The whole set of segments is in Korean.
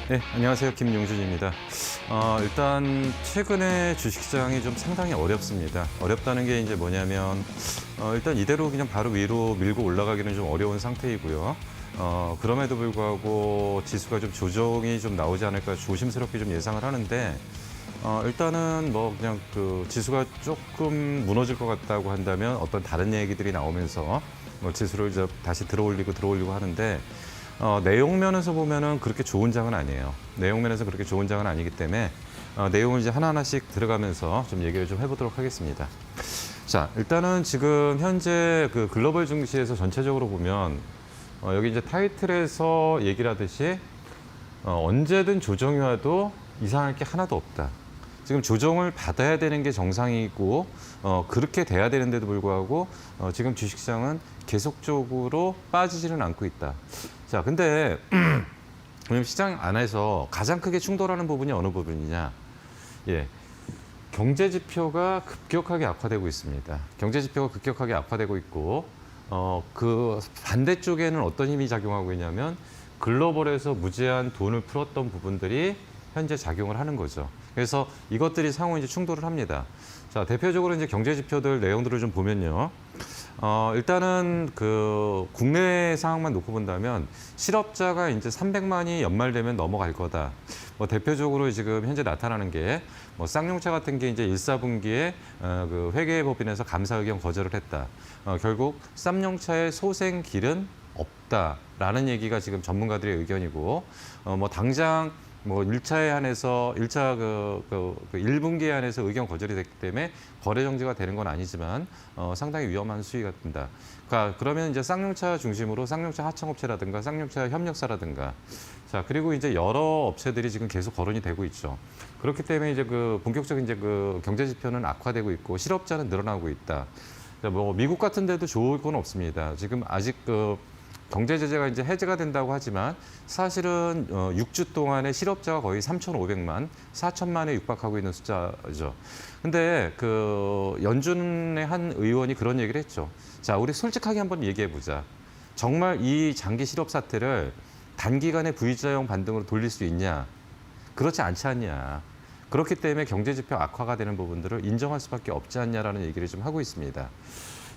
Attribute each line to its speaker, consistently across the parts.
Speaker 1: 네, 안녕하세요. 김용준입니다. 일단 최근에 주식시장이 좀 상당히 어렵습니다. 어렵다는 게 이제 뭐냐면 일단 이대로 그냥 바로 위로 밀고 올라가기는 좀 어려운 상태이고요. 그럼에도 불구하고 지수가 좀 조정이 좀 나오지 않을까 조심스럽게 좀 예상을 하는데 일단은 뭐 그냥 그 지수가 조금 무너질 것 같다고 한다면 어떤 다른 얘기들이 나오면서 뭐 지수를 이제 다시 들어올리고 하는데 내용 면에서 보면은 그렇게 좋은 장은 아니에요. 내용 면에서 그렇게 좋은 장은 아니기 때문에 내용을 이제 하나하나씩 들어가면서 좀 얘기를 좀 해보도록 하겠습니다. 자, 일단은 지금 현재 그 글로벌 증시에서 전체적으로 보면 여기 이제 타이틀에서 얘기를 하듯이 언제든 조정이 와도 이상할 게 하나도 없다. 지금 조정을 받아야 되는 게 정상이고 그렇게 돼야 되는데도 불구하고 지금 주식시장은 계속적으로 빠지지는 않고 있다. 자, 근데 왜냐면 시장 안에서 가장 크게 충돌하는 부분이 어느 부분이냐? 예, 경제 지표가 급격하게 악화되고 있습니다. 경제 지표가 급격하게 악화되고 있고 그 반대쪽에는 어떤 힘이 작용하고 있냐면 글로벌에서 무제한 돈을 풀었던 부분들이 현재 작용을 하는 거죠. 그래서 이것들이 상호 이제 충돌을 합니다. 자, 대표적으로 이제 경제 지표들 내용들을 좀 보면요. 일단은 그 국내 상황만 놓고 본다면 실업자가 이제 300만이 연말 되면 넘어갈 거다. 뭐 대표적으로 지금 현재 나타나는 게 뭐 쌍용차 같은 게 이제 1사분기에 그 회계법인에서 감사 의견 거절을 했다. 결국 쌍용차의 소생길은 없다라는 얘기가 지금 전문가들의 의견이고 뭐 당장 뭐 1차에 한해서 1차 그 1분기에 한해서 의견 거절이 됐기 때문에 거래 정지가 되는 건 아니지만 상당히 위험한 수위가 된다. 그러니까 그러면 이제 쌍용차 중심으로 쌍용차 하청업체라든가 쌍용차 협력사라든가 자, 그리고 이제 여러 업체들이 지금 계속 거론이 되고 있죠. 그렇기 때문에 이제 그 본격적인 이제 그 경제 지표는 악화되고 있고 실업자는 늘어나고 있다. 뭐 미국 같은 데도 좋을 건 없습니다. 지금 아직 그 경제 제재가 이제 해제가 된다고 하지만 사실은 6주 동안에 실업자가 거의 3,500만, 4천만에 육박하고 있는 숫자죠. 근데 그 연준의 한 의원이 그런 얘기를 했죠. 자, 우리 솔직하게 한번 얘기해 보자. 정말 이 장기 실업 사태를 단기간에 V자형 반등으로 돌릴 수 있냐? 그렇지 않지 않냐? 그렇기 때문에 경제 지표 악화가 되는 부분들을 인정할 수밖에 없지 않냐라는 얘기를 좀 하고 있습니다.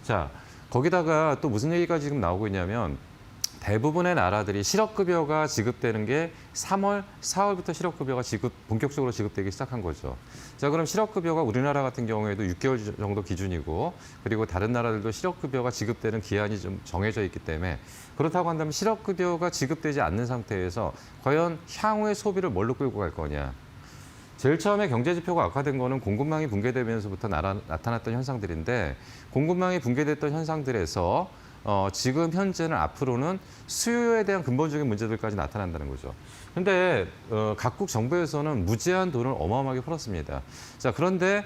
Speaker 1: 자, 거기다가 또 무슨 얘기가 지금 나오고 있냐면 대부분의 나라들이 실업급여가 지급되는 게 3월, 4월부터 실업급여가 본격적으로 지급되기 시작한 거죠. 자, 그럼 실업급여가 우리나라 같은 경우에도 6개월 정도 기준이고 그리고 다른 나라들도 실업급여가 지급되는 기한이 좀 정해져 있기 때문에 그렇다고 한다면 실업급여가 지급되지 않는 상태에서 과연 향후의 소비를 뭘로 끌고 갈 거냐. 제일 처음에 경제 지표가 악화된 거는 공급망이 붕괴되면서부터 나타났던 현상들인데 공급망이 붕괴됐던 현상들에서 지금 현재는 앞으로는 수요에 대한 근본적인 문제들까지 나타난다는 거죠. 근데 각국 정부에서는 무제한 돈을 어마어마하게 풀었습니다. 자, 그런데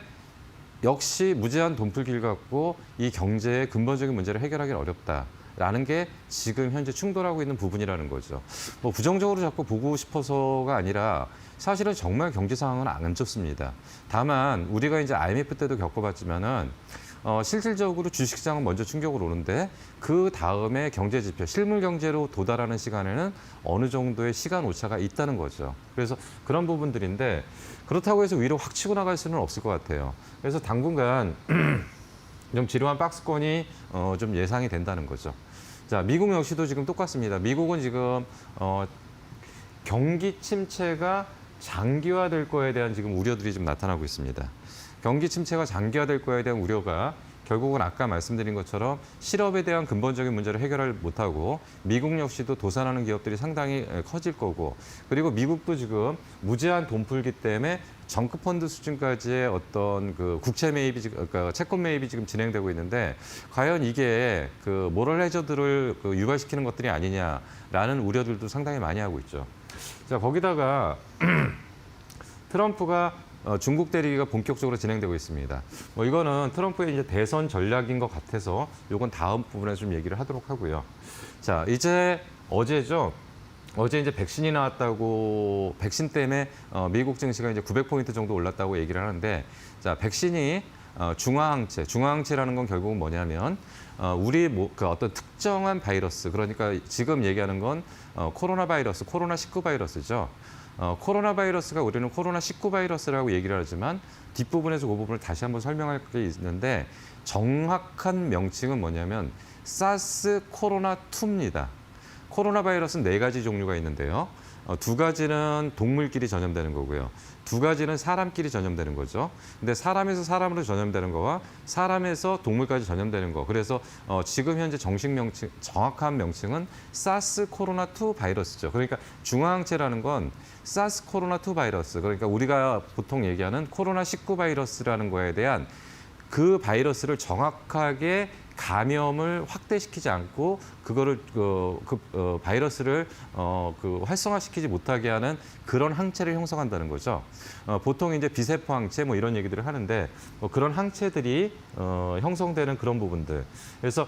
Speaker 1: 역시 무제한 돈 풀기를 갖고 이 경제의 근본적인 문제를 해결하기는 어렵다라는 게 지금 현재 충돌하고 있는 부분이라는 거죠. 뭐 부정적으로 자꾸 보고 싶어서가 아니라 사실은 정말 경제 상황은 안 좋습니다. 다만 우리가 이제 IMF 때도 겪어봤지만은 실질적으로 주식시장은 먼저 충격을 오는데 그 다음에 경제 지표, 실물 경제로 도달하는 시간에는 어느 정도의 시간 오차가 있다는 거죠. 그래서 그런 부분들인데 그렇다고 해서 위로 확 치고 나갈 수는 없을 것 같아요. 그래서 당분간 좀 지루한 박스권이 좀 예상이 된다는 거죠. 자, 미국 역시도 지금 똑같습니다. 미국은 지금 경기 침체가 장기화될 거에 대한 지금 우려들이 좀 나타나고 있습니다. 경기 침체가 장기화될 거에 대한 우려가 결국은 아까 말씀드린 것처럼 실업에 대한 근본적인 문제를 해결을 못하고 미국 역시도 도산하는 기업들이 상당히 커질 거고 그리고 미국도 지금 무제한 돈 풀기 때문에 정크 펀드 수준까지의 어떤 그 국채 매입이 그러니까 채권 매입이 지금 진행되고 있는데 과연 이게 그 모럴 해저드를 유발시키는 것들이 아니냐라는 우려들도 상당히 많이 하고 있죠. 자, 거기다가 트럼프가 중국 대리기가 본격적으로 진행되고 있습니다. 뭐 이거는 트럼프의 이제 대선 전략인 것 같아서 이건 다음 부분에 좀 얘기를 하도록 하고요. 자, 이제 어제죠. 어제 이제 백신이 나왔다고 백신 때문에 미국 증시가 이제 900포인트 정도 올랐다고 얘기를 하는데 자, 백신이 중화항체라는 건 결국은 뭐냐면 그 어떤 특정한 바이러스, 그러니까 지금 얘기하는 건 코로나 바이러스, 코로나19 바이러스죠. 코로나 바이러스가 우리는 코로나19 바이러스라고 얘기를 하지만 뒷부분에서 그 부분을 다시 한번 설명할 게 있는데 정확한 명칭은 뭐냐면 사스 코로나2입니다. 코로나 바이러스는 4가지 종류가 있는데요. 2가지는 동물끼리 전염되는 거고요. 2가지는 사람끼리 전염되는 거죠. 근데 사람에서 사람으로 전염되는 거와 사람에서 동물까지 전염되는 거. 그래서 지금 현재 정확한 명칭은 사스 코로나2 바이러스죠. 그러니까 중화항체라는 건 사스 코로나2 바이러스. 그러니까 우리가 보통 얘기하는 코로나19 바이러스라는 거에 대한 그 바이러스를 정확하게 감염을 확대시키지 않고 그거를 바이러스를 활성화시키지 못하게 하는 그런 항체를 형성한다는 거죠. 보통 이제 비세포 항체 뭐 이런 얘기들을 하는데 그런 항체들이 형성되는 그런 부분들. 그래서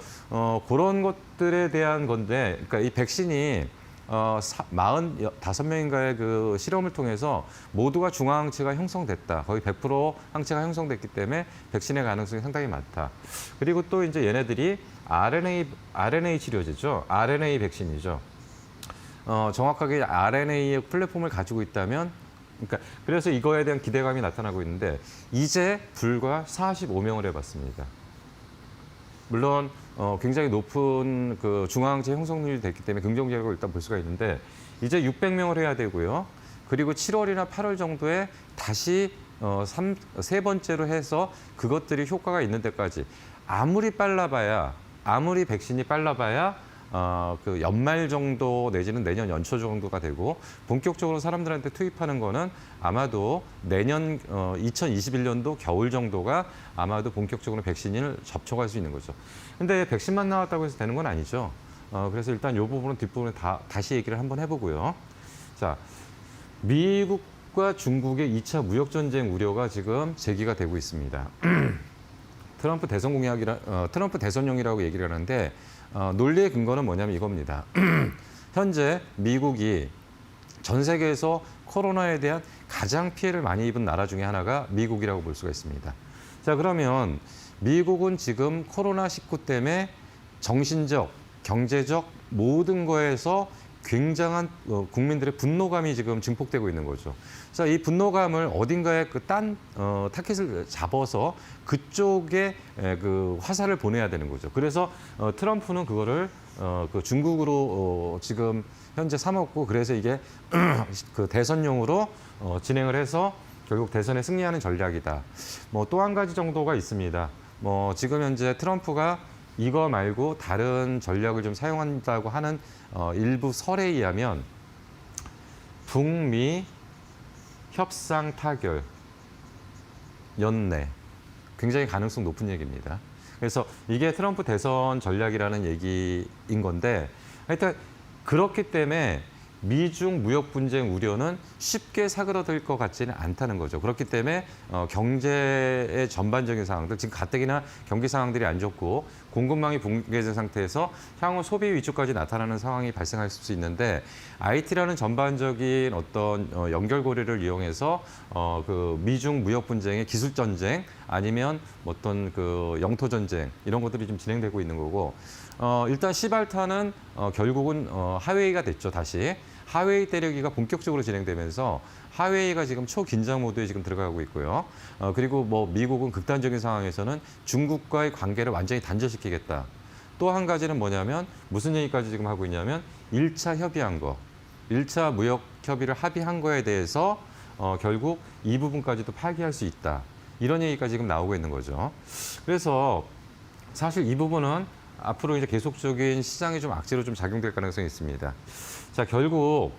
Speaker 1: 그런 것들에 대한 건데, 그러니까 이 백신이 45명인가의 그 실험을 통해서 모두가 중화항체가 형성됐다. 거의 100% 항체가 형성됐기 때문에 백신의 가능성이 상당히 많다. 그리고 또 이제 얘네들이 RNA 치료제죠. RNA 백신이죠. 정확하게 RNA의 플랫폼을 가지고 있다면, 그래서 이거에 대한 기대감이 나타나고 있는데 이제 불과 45명을 해봤습니다. 물론 굉장히 높은 그 중화항체 형성률이 됐기 때문에 긍정적으로 일단 볼 수가 있는데 이제 600명을 해야 되고요. 그리고 7월이나 8월 정도에 다시 세 번째로 해서 그것들이 효과가 있는 데까지 아무리 백신이 빨라봐야 그 연말 정도 내지는 내년 연초 정도가 되고 본격적으로 사람들한테 투입하는 거는 아마도 내년 2021년도 겨울 정도가 아마도 본격적으로 백신을 접촉할 수 있는 거죠. 근데 백신만 나왔다고 해서 되는 건 아니죠. 그래서 일단 이 부분은 뒷부분에 다시 얘기를 한번 해보고요. 자, 미국과 중국의 2차 무역 전쟁 우려가 지금 제기가 되고 있습니다. 트럼프 대선용이라고 얘기를 하는데 논리의 근거는 뭐냐면 이겁니다. 현재 미국이 전 세계에서 코로나에 대한 가장 피해를 많이 입은 나라 중에 하나가 미국이라고 볼 수가 있습니다. 자, 그러면 미국은 지금 코로나19 때문에 정신적, 경제적 모든 거에서 굉장한 국민들의 분노감이 지금 증폭되고 있는 거죠. 그래서 이 분노감을 어딘가에 타켓을 잡아서 그쪽에 그 화살을 보내야 되는 거죠. 그래서 트럼프는 그거를 그 중국으로 지금 현재 삼았고, 그래서 이게 그 대선용으로 진행을 해서 결국 대선에 승리하는 전략이다. 뭐 또 한 가지 정도가 있습니다. 뭐 지금 현재 트럼프가 이거 말고 다른 전략을 좀 사용한다고 하는 일부 설에 의하면 북미 협상 타결 연내 굉장히 가능성 높은 얘기입니다. 그래서 이게 트럼프 대선 전략이라는 얘기인 건데 하여튼 그렇기 때문에 미중 무역 분쟁 우려는 쉽게 사그라들 것 같지는 않다는 거죠. 그렇기 때문에 경제의 전반적인 상황들, 지금 가뜩이나 경기 상황들이 안 좋고 공급망이 붕괴된 상태에서 향후 소비 위축까지 나타나는 상황이 발생할 수 있는데 IT라는 전반적인 어떤 연결고리를 이용해서 그 미중 무역 분쟁의 기술 전쟁 아니면 어떤 그 영토 전쟁 이런 것들이 좀 진행되고 있는 거고 일단 시발타는 결국은 하웨이가 됐죠. 다시 하웨이 때리기가 본격적으로 진행되면서 하웨이가 지금 초긴장 모드에 지금 들어가고 있고요. 그리고 뭐 미국은 극단적인 상황에서는 중국과의 관계를 완전히 단절시키겠다. 또 한 가지는 뭐냐면 무슨 얘기까지 지금 하고 있냐면 1차 협의한 거, 1차 무역 협의를 합의한 거에 대해서 결국 이 부분까지도 파기할 수 있다. 이런 얘기가 지금 나오고 있는 거죠. 그래서 사실 이 부분은 앞으로 이제 계속적인 시장이 좀 악재로 좀 작용될 가능성이 있습니다. 자, 결국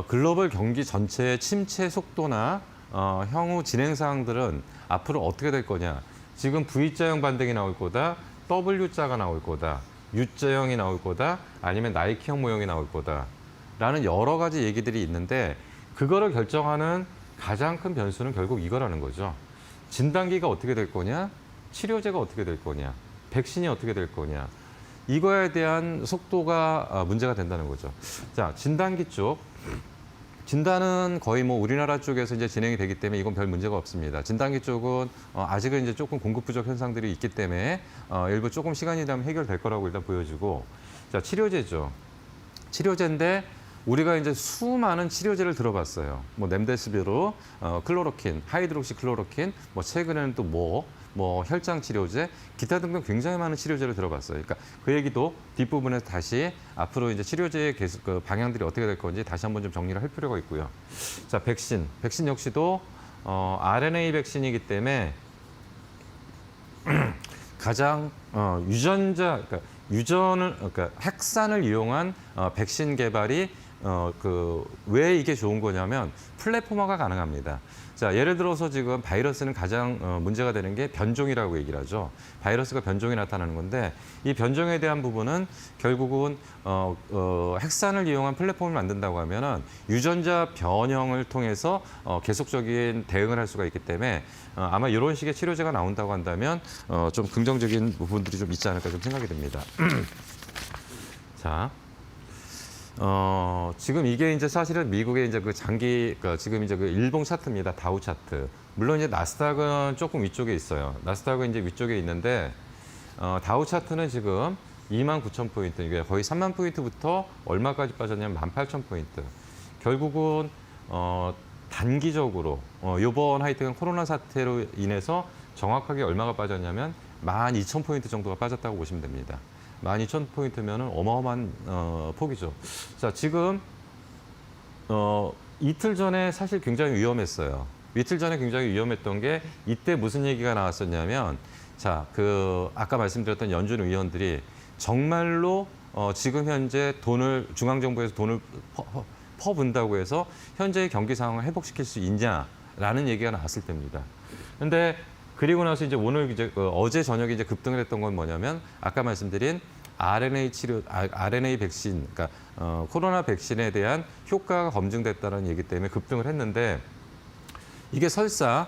Speaker 1: 글로벌 경기 전체의 침체 속도나 향후 진행 사항들은 앞으로 어떻게 될 거냐. 지금 V자형 반등이 나올 거다, W자가 나올 거다, U자형이 나올 거다, 아니면 나이키형 모형이 나올 거다 라는 여러 가지 얘기들이 있는데 그거를 결정하는 가장 큰 변수는 결국 이거라는 거죠. 진단기가 어떻게 될 거냐, 치료제가 어떻게 될 거냐, 백신이 어떻게 될 거냐. 이거에 대한 속도가 문제가 된다는 거죠. 자, 진단기 쪽. 진단은 거의 뭐 우리나라 쪽에서 이제 진행이 되기 때문에 이건 별 문제가 없습니다. 진단기 쪽은 아직은 이제 조금 공급 부족 현상들이 있기 때문에 일부 조금 시간이 되면 해결될 거라고 일단 보여지고, 자, 치료제죠. 치료제인데 우리가 이제 수많은 치료제를 들어봤어요. 뭐 렘데시비르, 클로로킨, 하이드록시 클로로킨, 뭐 최근에는 또 뭐 혈장 치료제, 기타 등등 굉장히 많은 치료제를 들어봤어요. 그러니까 그 얘기도 뒷부분에서 다시 앞으로 이제 치료제의 계속 그 방향들이 어떻게 될 건지 다시 한번 좀 정리를 할 필요가 있고요. 자, 백신 역시도 RNA 백신이기 때문에 가장 그러니까 핵산을 이용한 백신 개발이 왜 이게 좋은 거냐면 플랫폼화가 가능합니다. 자, 예를 들어서 지금 바이러스는 가장 문제가 되는 게 변종이라고 얘기를 하죠. 바이러스가 변종이 나타나는 건데 이 변종에 대한 부분은 결국은 핵산을 이용한 플랫폼을 만든다고 하면은 유전자 변형을 통해서 계속적인 대응을 할 수가 있기 때문에 아마 이런 식의 치료제가 나온다고 한다면 좀 긍정적인 부분들이 좀 있지 않을까 좀 생각이 듭니다. 자. 지금 이게 이제 사실은 미국의 이제 지금 이제 그 일봉 차트입니다. 다우 차트. 물론 이제 나스닥은 조금 위쪽에 있어요. 나스닥은 이제 위쪽에 있는데, 다우 차트는 지금 29,000포인트, 이게 거의 3만 포인트부터 얼마까지 빠졌냐면 18,000포인트. 결국은, 단기적으로, 요번 하여튼 코로나 사태로 인해서 정확하게 얼마가 빠졌냐면 12,000포인트 정도가 빠졌다고 보시면 됩니다. 12,000포인트면은 어마어마한 폭이죠. 자, 지금 이틀 전에 사실 굉장히 위험했어요. 이틀 전에 굉장히 위험했던 게 이때 무슨 얘기가 나왔었냐면, 자, 아까 말씀드렸던 연준 의원들이 정말로 지금 현재 중앙정부에서 돈을 퍼분다고 해서 현재의 경기 상황을 회복시킬 수 있냐라는 얘기가 나왔을 때입니다. 근데 그리고 나서 이제 어제 저녁에 이제 급등을 했던 건 뭐냐면 아까 말씀드린 RNA 백신, 그러니까 코로나 백신에 대한 효과가 검증됐다는 얘기 때문에 급등을 했는데 이게 설사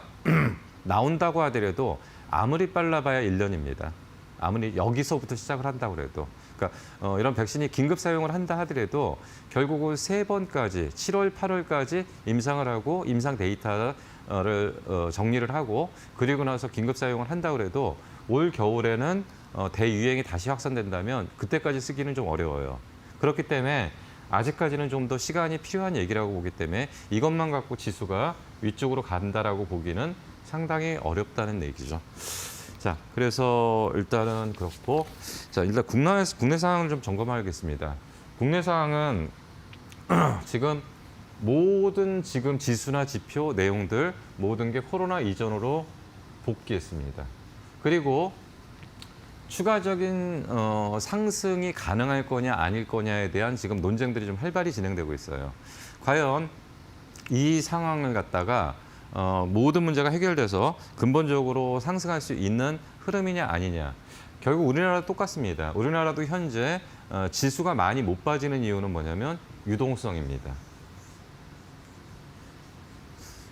Speaker 1: 나온다고 하더라도 아무리 빨라봐야 1년입니다. 아무리 여기서부터 시작을 한다고 해도. 그러니까 이런 백신이 긴급 사용을 한다 하더라도 결국은 3번까지 7월, 8월까지 임상을 하고 임상 데이터를 정리를 하고 그리고 나서 긴급 사용을 한다고 해도 올 겨울에는 대유행이 다시 확산된다면 그때까지 쓰기는 좀 어려워요. 그렇기 때문에 아직까지는 좀 더 시간이 필요한 얘기라고 보기 때문에 이것만 갖고 지수가 위쪽으로 간다라고 보기는 상당히 어렵다는 얘기죠. 자, 그래서 일단은 그렇고, 자, 일단 국내 상황을 좀 점검하겠습니다. 국내 상황은 지금 모든 지금 지수나 지표 내용들 모든 게 코로나 이전으로 복귀했습니다. 그리고 추가적인 상승이 가능할 거냐 아닐 거냐에 대한 지금 논쟁들이 좀 활발히 진행되고 있어요. 과연 이 상황을 갖다가 모든 문제가 해결돼서 근본적으로 상승할 수 있는 흐름이냐 아니냐. 결국 우리나라도 똑같습니다. 우리나라도 현재 지수가 많이 못 빠지는 이유는 뭐냐면 유동성입니다.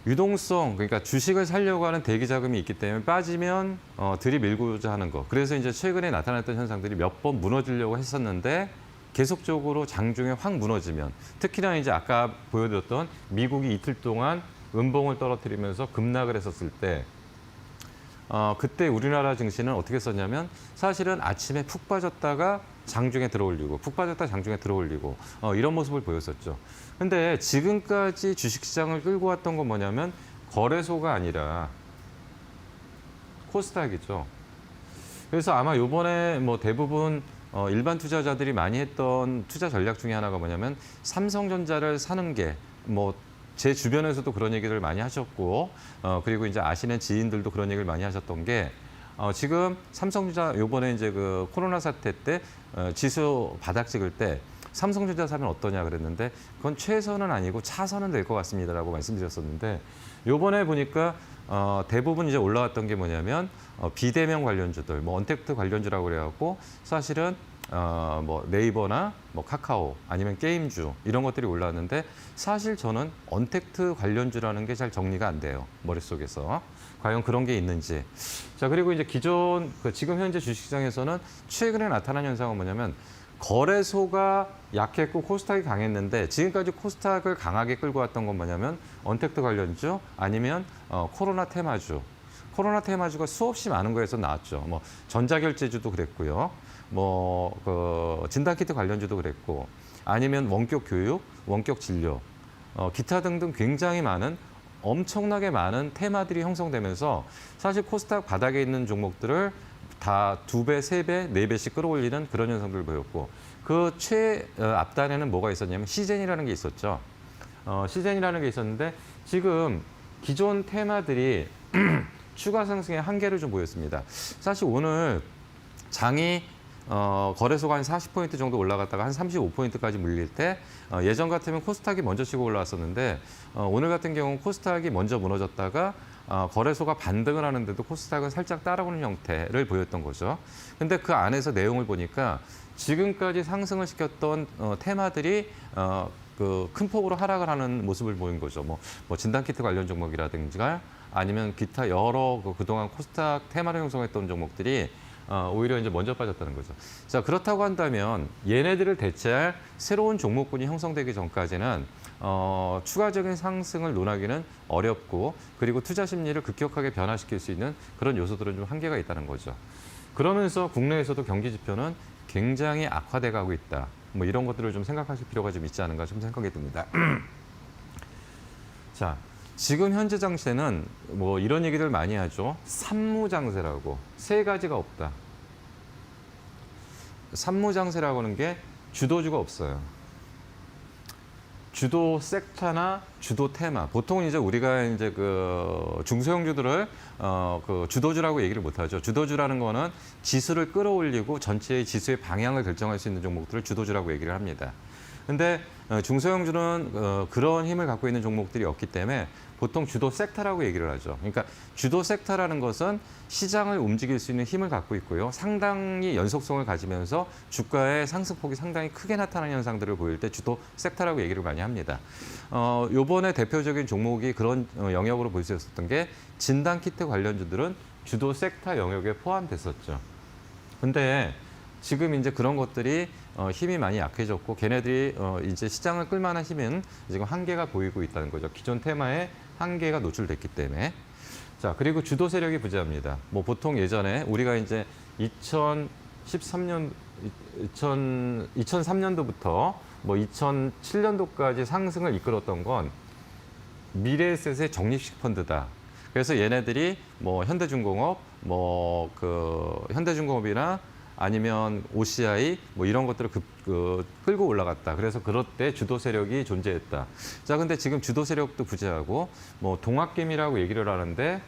Speaker 1: 유동성, 그러니까 주식을 사려고 하는 대기 자금이 있기 때문에 빠지면 들이밀고자 하는 거. 그래서 이제 최근에 나타났던 현상들이 몇 번 무너지려고 했었는데 계속적으로 장중에 확 무너지면 특히나 이제 아까 보여드렸던 미국이 이틀 동안 은봉을 떨어뜨리면서 급락을 했었을 때 그때 우리나라 증시는 어떻게 썼냐면 사실은 아침에 푹 빠졌다가 장중에 들어올리고 푹 빠졌다 장중에 들어올리고 이런 모습을 보였었죠. 근데 지금까지 주식시장을 끌고 왔던 건 뭐냐면 거래소가 아니라 코스닥이죠. 그래서 아마 이번에 뭐 대부분 일반 투자자들이 많이 했던 투자 전략 중에 하나가 뭐냐면 삼성전자를 사는 게 뭐 제 주변에서도 그런 얘기를 많이 하셨고 그리고 이제 아시는 지인들도 그런 얘기를 많이 하셨던 게 지금 삼성전자 요번에 이제 그 코로나 사태 때 지수 바닥 찍을 때 삼성전자 사면 어떠냐 그랬는데 그건 최선은 아니고 차선은 될 것 같습니다라고 말씀드렸었는데 요번에 보니까 대부분 이제 올라왔던 게 뭐냐면 비대면 관련주들, 뭐 언택트 관련주라고 그래갖고 사실은 뭐 네이버나 뭐 카카오 아니면 게임주 이런 것들이 올라왔는데 사실 저는 언택트 관련주라는 게 잘 정리가 안 돼요. 머릿속에서. 과연 그런 게 있는지. 자, 그리고 이제 지금 현재 주식시장에서는 최근에 나타난 현상은 뭐냐면 거래소가 약했고 코스닥이 강했는데 지금까지 코스닥을 강하게 끌고 왔던 건 뭐냐면 언택트 관련주 아니면 코로나 테마주. 코로나 테마주가 수없이 많은 거에서 나왔죠. 뭐 전자결제주도 그랬고요. 뭐 진단키트 관련주도 그랬고 아니면 원격 교육, 원격 진료, 기타 등등 굉장히 많은 엄청나게 많은 테마들이 형성되면서 사실 코스닥 바닥에 있는 종목들을 다 2배, 3배, 4배씩 끌어올리는 그런 현상들을 보였고 그 앞단에는 뭐가 있었냐면 시젠이라는 게 있었죠. 시젠이라는 게 있었는데 지금 기존 테마들이 추가 상승의 한계를 좀 보였습니다. 사실 오늘 장이 거래소가 한 40포인트 정도 올라갔다가 한 35포인트까지 물릴 때 예전 같으면 코스닥이 먼저 치고 올라왔었는데 오늘 같은 경우는 코스닥이 먼저 무너졌다가 거래소가 반등을 하는데도 코스닥은 살짝 따라오는 형태를 보였던 거죠. 근데 그 안에서 내용을 보니까 지금까지 상승을 시켰던 테마들이 큰 폭으로 하락을 하는 모습을 보인 거죠. 뭐 진단키트 관련 종목이라든지 아니면 기타 여러 그동안 코스닥 테마를 형성했던 종목들이 오히려 이제 먼저 빠졌다는 거죠. 자, 그렇다고 한다면 얘네들을 대체할 새로운 종목군이 형성되기 전까지는 추가적인 상승을 논하기는 어렵고 그리고 투자 심리를 급격하게 변화시킬 수 있는 그런 요소들은 좀 한계가 있다는 거죠. 그러면서 국내에서도 경기 지표는 굉장히 악화돼 가고 있다. 뭐 이런 것들을 좀 생각하실 필요가 좀 있지 않은가 좀 생각이 듭니다. 자, 지금 현재 장세는 뭐 이런 얘기들 많이 하죠. 산무장세라고. 세 가지가 없다. 산무장세라고 하는 게 주도주가 없어요. 주도 섹터나 주도 테마. 보통 이제 우리가 이제 중소형주들을 그 주도주라고 얘기를 못 하죠. 주도주라는 거는 지수를 끌어올리고 전체의 지수의 방향을 결정할 수 있는 종목들을 주도주라고 얘기를 합니다. 근데 중소형주는 그런 힘을 갖고 있는 종목들이 없기 때문에 보통 주도 섹터라고 얘기를 하죠. 그러니까 주도 섹터라는 것은 시장을 움직일 수 있는 힘을 갖고 있고요. 상당히 연속성을 가지면서 주가의 상승폭이 상당히 크게 나타나는 현상들을 보일 때 주도 섹터라고 얘기를 많이 합니다. 요번에 대표적인 종목이 그런 영역으로 볼 수 있었던 게 진단키트 관련주들은 주도 섹터 영역에 포함됐었죠. 근데 지금 이제 그런 것들이 힘이 많이 약해졌고 걔네들이 이제 시장을 끌만한 힘은 지금 한계가 보이고 있다는 거죠. 기존 테마에 한계가 노출됐기 때문에. 자, 그리고 주도 세력이 부재합니다. 뭐 보통 예전에 우리가 이제 2003년도부터 뭐 2007년도까지 상승을 이끌었던 건 미래에셋의 적립식 펀드다. 그래서 얘네들이 뭐 현대중공업, 현대중공업이나 아니면 OCI 뭐 이런 것들을 끌고 올라갔다. 그래서 그럴 때 주도 세력이 존재했다. 자, 근데 지금 주도 세력도 부재하고 뭐 동학개미라고 얘기를 하는데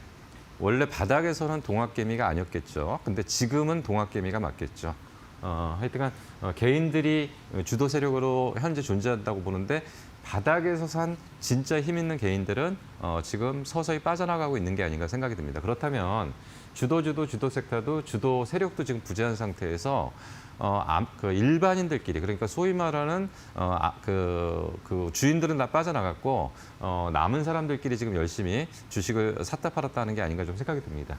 Speaker 1: 원래 바닥에서는 동학개미가 아니었겠죠. 근데 지금은 동학개미가 맞겠죠. 하여튼간 개인들이 주도 세력으로 현재 존재한다고 보는데 바닥에서 산 진짜 힘 있는 개인들은 지금 서서히 빠져나가고 있는 게 아닌가 생각이 듭니다. 그렇다면 주도 섹터도 주도 세력도 지금 부재한 상태에서 일반인들끼리 그러니까 소위 말하는 주인들은 다 빠져나갔고 남은 사람들끼리 지금 열심히 주식을 샀다 팔았다 하는 게 아닌가 좀 생각이 듭니다.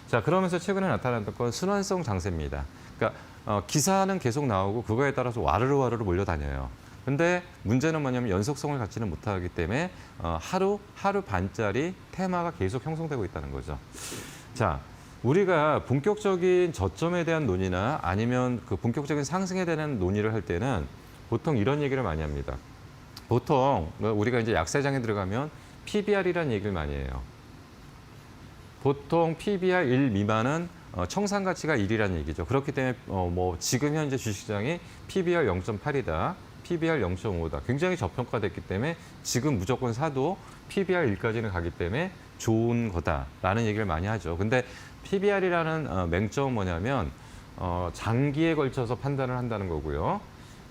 Speaker 1: 자, 그러면서 최근에 나타났던 건 순환성 장세입니다. 그러니까 기사는 계속 나오고 그거에 따라서 와르르 몰려다녀요. 근데 문제는 뭐냐면 연속성을 갖지는 못하기 때문에 하루 반짜리 테마가 계속 형성되고 있다는 거죠. 자, 우리가 본격적인 저점에 대한 논의나 아니면 그 본격적인 상승에 대한 논의를 할 때는 보통 이런 얘기를 많이 합니다. 보통 우리가 이제 약세장에 들어가면 PBR이라는 얘기를 많이 해요. 보통 PBR 1 미만은 청산 가치가 1이라는 얘기죠. 그렇기 때문에 뭐 지금 현재 주식시장이 PBR 0.8이다. PBR 0.5다. 굉장히 저평가됐기 때문에 지금 무조건 사도 PBR 1까지는 가기 때문에 좋은 거다라는 얘기를 많이 하죠. 근데 PBR이라는 맹점은 뭐냐면 장기에 걸쳐서 판단을 한다는 거고요.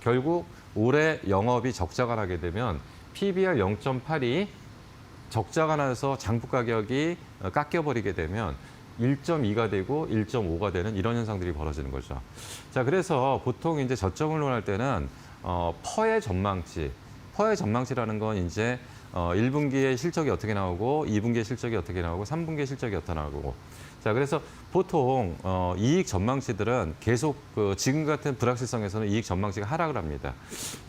Speaker 1: 결국 올해 영업이 적자가 나게 되면 PBR 0.8이 적자가 나서 장부 가격이 깎여버리게 되면 1.2가 되고 1.5가 되는 이런 현상들이 벌어지는 거죠. 자, 그래서 보통 이제 저점을 논할 때는 퍼의 전망치라는 건 이제 1분기에 실적이 어떻게 나오고 2분기에 실적이 어떻게 나오고 3분기에 실적이 어떻게 나오고 자, 그래서 보통 이익 전망치들은 계속 지금 같은 불확실성에서는 이익 전망치가 하락을 합니다.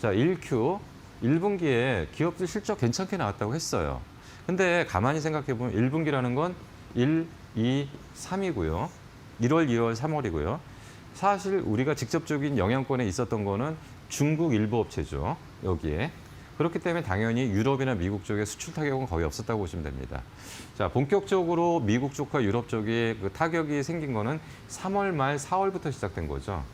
Speaker 1: 자, 1Q 1분기에 기업들 실적 괜찮게 나왔다고 했어요. 근데 가만히 생각해 보면 1분기라는 건 1, 2, 3이고요. 1월, 2월, 3월이고요. 사실 우리가 직접적인 영향권에 있었던 거는 중국 일부 업체죠. 여기에. 그렇기 때문에 당연히 유럽이나 미국 쪽에 수출 타격은 거의 없었다고 보시면 됩니다. 자, 본격적으로 미국 쪽과 유럽 쪽에 그 타격이 생긴 거는 3월 말 4월부터 시작된 거죠.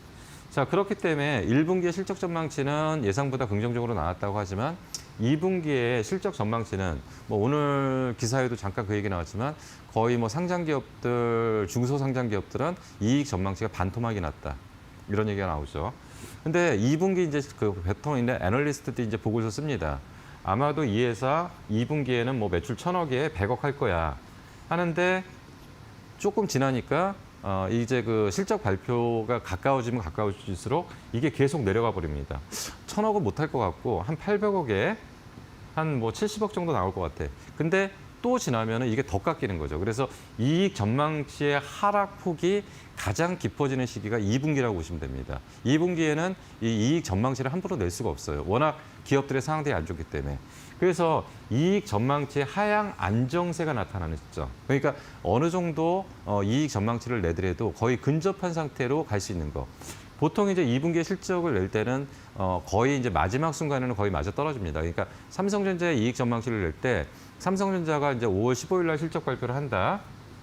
Speaker 1: 자, 그렇기 때문에 1분기의 실적 전망치는 예상보다 긍정적으로 나왔다고 하지만 2분기의 실적 전망치는 뭐 오늘 기사에도 잠깐 그 얘기 나왔지만 거의 뭐 상장 기업들, 중소상장 기업들은 이익 전망치가 반토막이 났다. 이런 얘기가 나오죠. 근데 2분기 이제 그 베터인데 애널리스트들이 이제 보고서 씁니다. 아마도 이 회사 2분기에는 뭐 매출 1,000억에 100억 할 거야 하는데 조금 지나니까 이제 그 실적 발표가 가까워지면 가까워질수록 이게 계속 내려가 버립니다. 1,000억은 못 할 것 같고 한 800억에 한 뭐 70억 정도 나올 것 같아. 근데 또 지나면은 이게 더 깎이는 거죠. 그래서 이익 전망치의 하락폭이 가장 깊어지는 시기가 2분기라고 보시면 됩니다. 2분기에는 이 이익 전망치를 함부로 낼 수가 없어요. 워낙 기업들의 상황들이 안 좋기 때문에. 그래서 이익 전망치의 하향 안정세가 나타나는 시점. 그러니까 어느 정도 이익 전망치를 내더라도 거의 근접한 상태로 갈 수 있는 거. 보통 이제 2분기에 실적을 낼 때는 거의 이제 마지막 순간에는 거의 맞아 떨어집니다. 그러니까 삼성전자의 이익 전망치를 낼 때 삼성전자가 이제 5월 15일 날 실적 발표를 한다.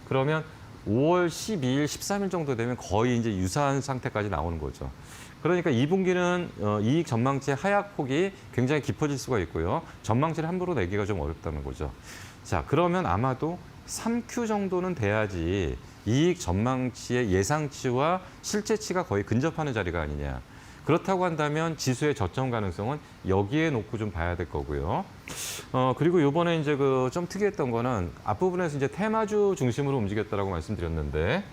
Speaker 1: 그러면 5월 12일, 13일 정도 되면 거의 이제 유사한 상태까지 나오는 거죠. 그러니까 2분기는 이익 전망치의 하락폭이 굉장히 깊어질 수가 있고요. 전망치를 함부로 내기가 좀 어렵다는 거죠. 자, 그러면 아마도 3Q 정도는 돼야지 이익 전망치의 예상치와 실제치가 거의 근접하는 자리가 아니냐. 그렇다고 한다면 지수의 저점 가능성은 여기에 놓고 좀 봐야 될 거고요. 그리고 요번에 이제 그 좀 특이했던 거는 앞부분에서 이제 테마주 중심으로 움직였다라고 말씀드렸는데,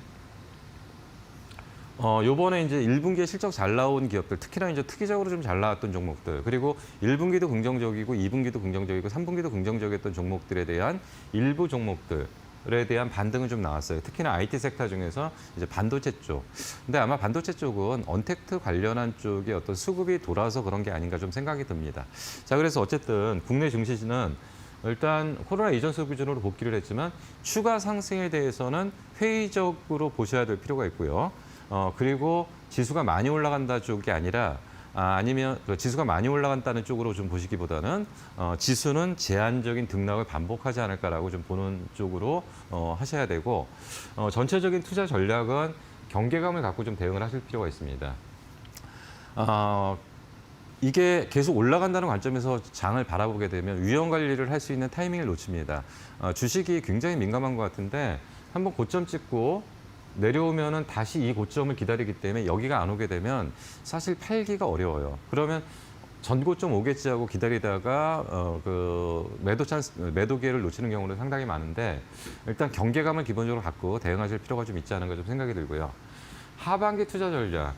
Speaker 1: 요번에 이제 1분기에 실적 잘 나온 기업들, 특히나 이제 특이적으로 좀 잘 나왔던 종목들, 그리고 1분기도 긍정적이고 2분기도 긍정적이고 3분기도 긍정적이었던 종목들에 대한 일부 종목들에 대한 반등은 좀 나왔어요. 특히나 IT 섹터 중에서 이제 반도체 쪽. 근데 아마 반도체 쪽은 언택트 관련한 쪽에 어떤 수급이 돌아서 그런 게 아닌가 좀 생각이 듭니다. 자, 그래서 어쨌든 국내 증시는 일단 코로나 이전 수급 기준으로 복귀를 했지만 추가 상승에 대해서는 회의적으로 보셔야 될 필요가 있고요. 그리고 지수가 많이 올라간다 쪽이 아니라 아니면 지수가 많이 올라간다는 쪽으로 좀 보시기보다는 지수는 제한적인 등락을 반복하지 않을까라고 좀 보는 쪽으로 하셔야 되고 전체적인 투자 전략은 경계감을 갖고 좀 대응을 하실 필요가 있습니다. 이게 계속 올라간다는 관점에서 장을 바라보게 되면 위험 관리를 할 수 있는 타이밍을 놓칩니다. 주식이 굉장히 민감한 것 같은데 한번 고점 찍고 내려오면은 다시 이 고점을 기다리기 때문에 여기가 안 오게 되면 사실 팔기가 어려워요. 그러면 전고점 오겠지 하고 기다리다가 그 매도 기회를 놓치는 경우는 상당히 많은데 일단 경계감을 기본적으로 갖고 대응하실 필요가 좀 있지 않은가 좀 생각이 들고요. 하반기 투자 전략.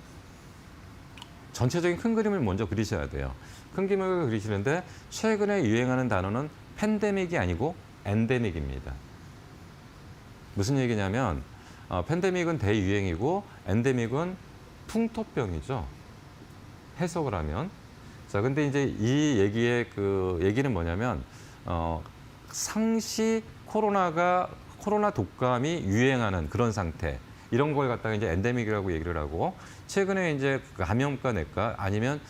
Speaker 1: 전체적인 큰 그림을 먼저 그리셔야 돼요. 큰 그림을 그리시는데 최근에 유행하는 단어는 팬데믹이 아니고 엔데믹입니다. 무슨 얘기냐면 팬데믹은 대유행이고 엔데믹은 풍토병이죠. 해석을 하면. 자, 근데 이제 이 얘기의 그 얘기는 뭐냐면 상시 코로나 독감이 유행하는 그런 상태. 이런 걸 갖다가 이제 엔데믹이라고 얘기를 하고 최근에 이제 감염과 내과 아니면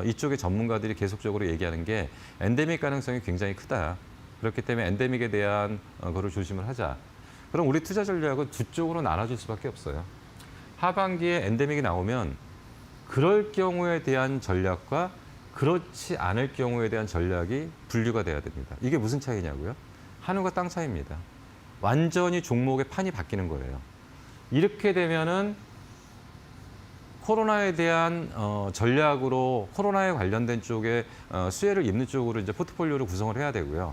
Speaker 1: 이쪽의 전문가들이 계속적으로 얘기하는 게 엔데믹 가능성이 굉장히 크다. 그렇기 때문에 엔데믹에 대한 거를 조심을 하자. 그럼 우리 투자 전략은 두 쪽으로 나눠질 수밖에 없어요. 하반기에 엔데믹이 나오면 그럴 경우에 대한 전략과 그렇지 않을 경우에 대한 전략이 분류가 돼야 됩니다. 이게 무슨 차이냐고요? 하늘과 땅 차이입니다. 완전히 종목의 판이 바뀌는 거예요. 이렇게 되면은 코로나에 대한 전략으로 코로나에 관련된 쪽에 수혜를 입는 쪽으로 이제 포트폴리오를 구성을 해야 되고요.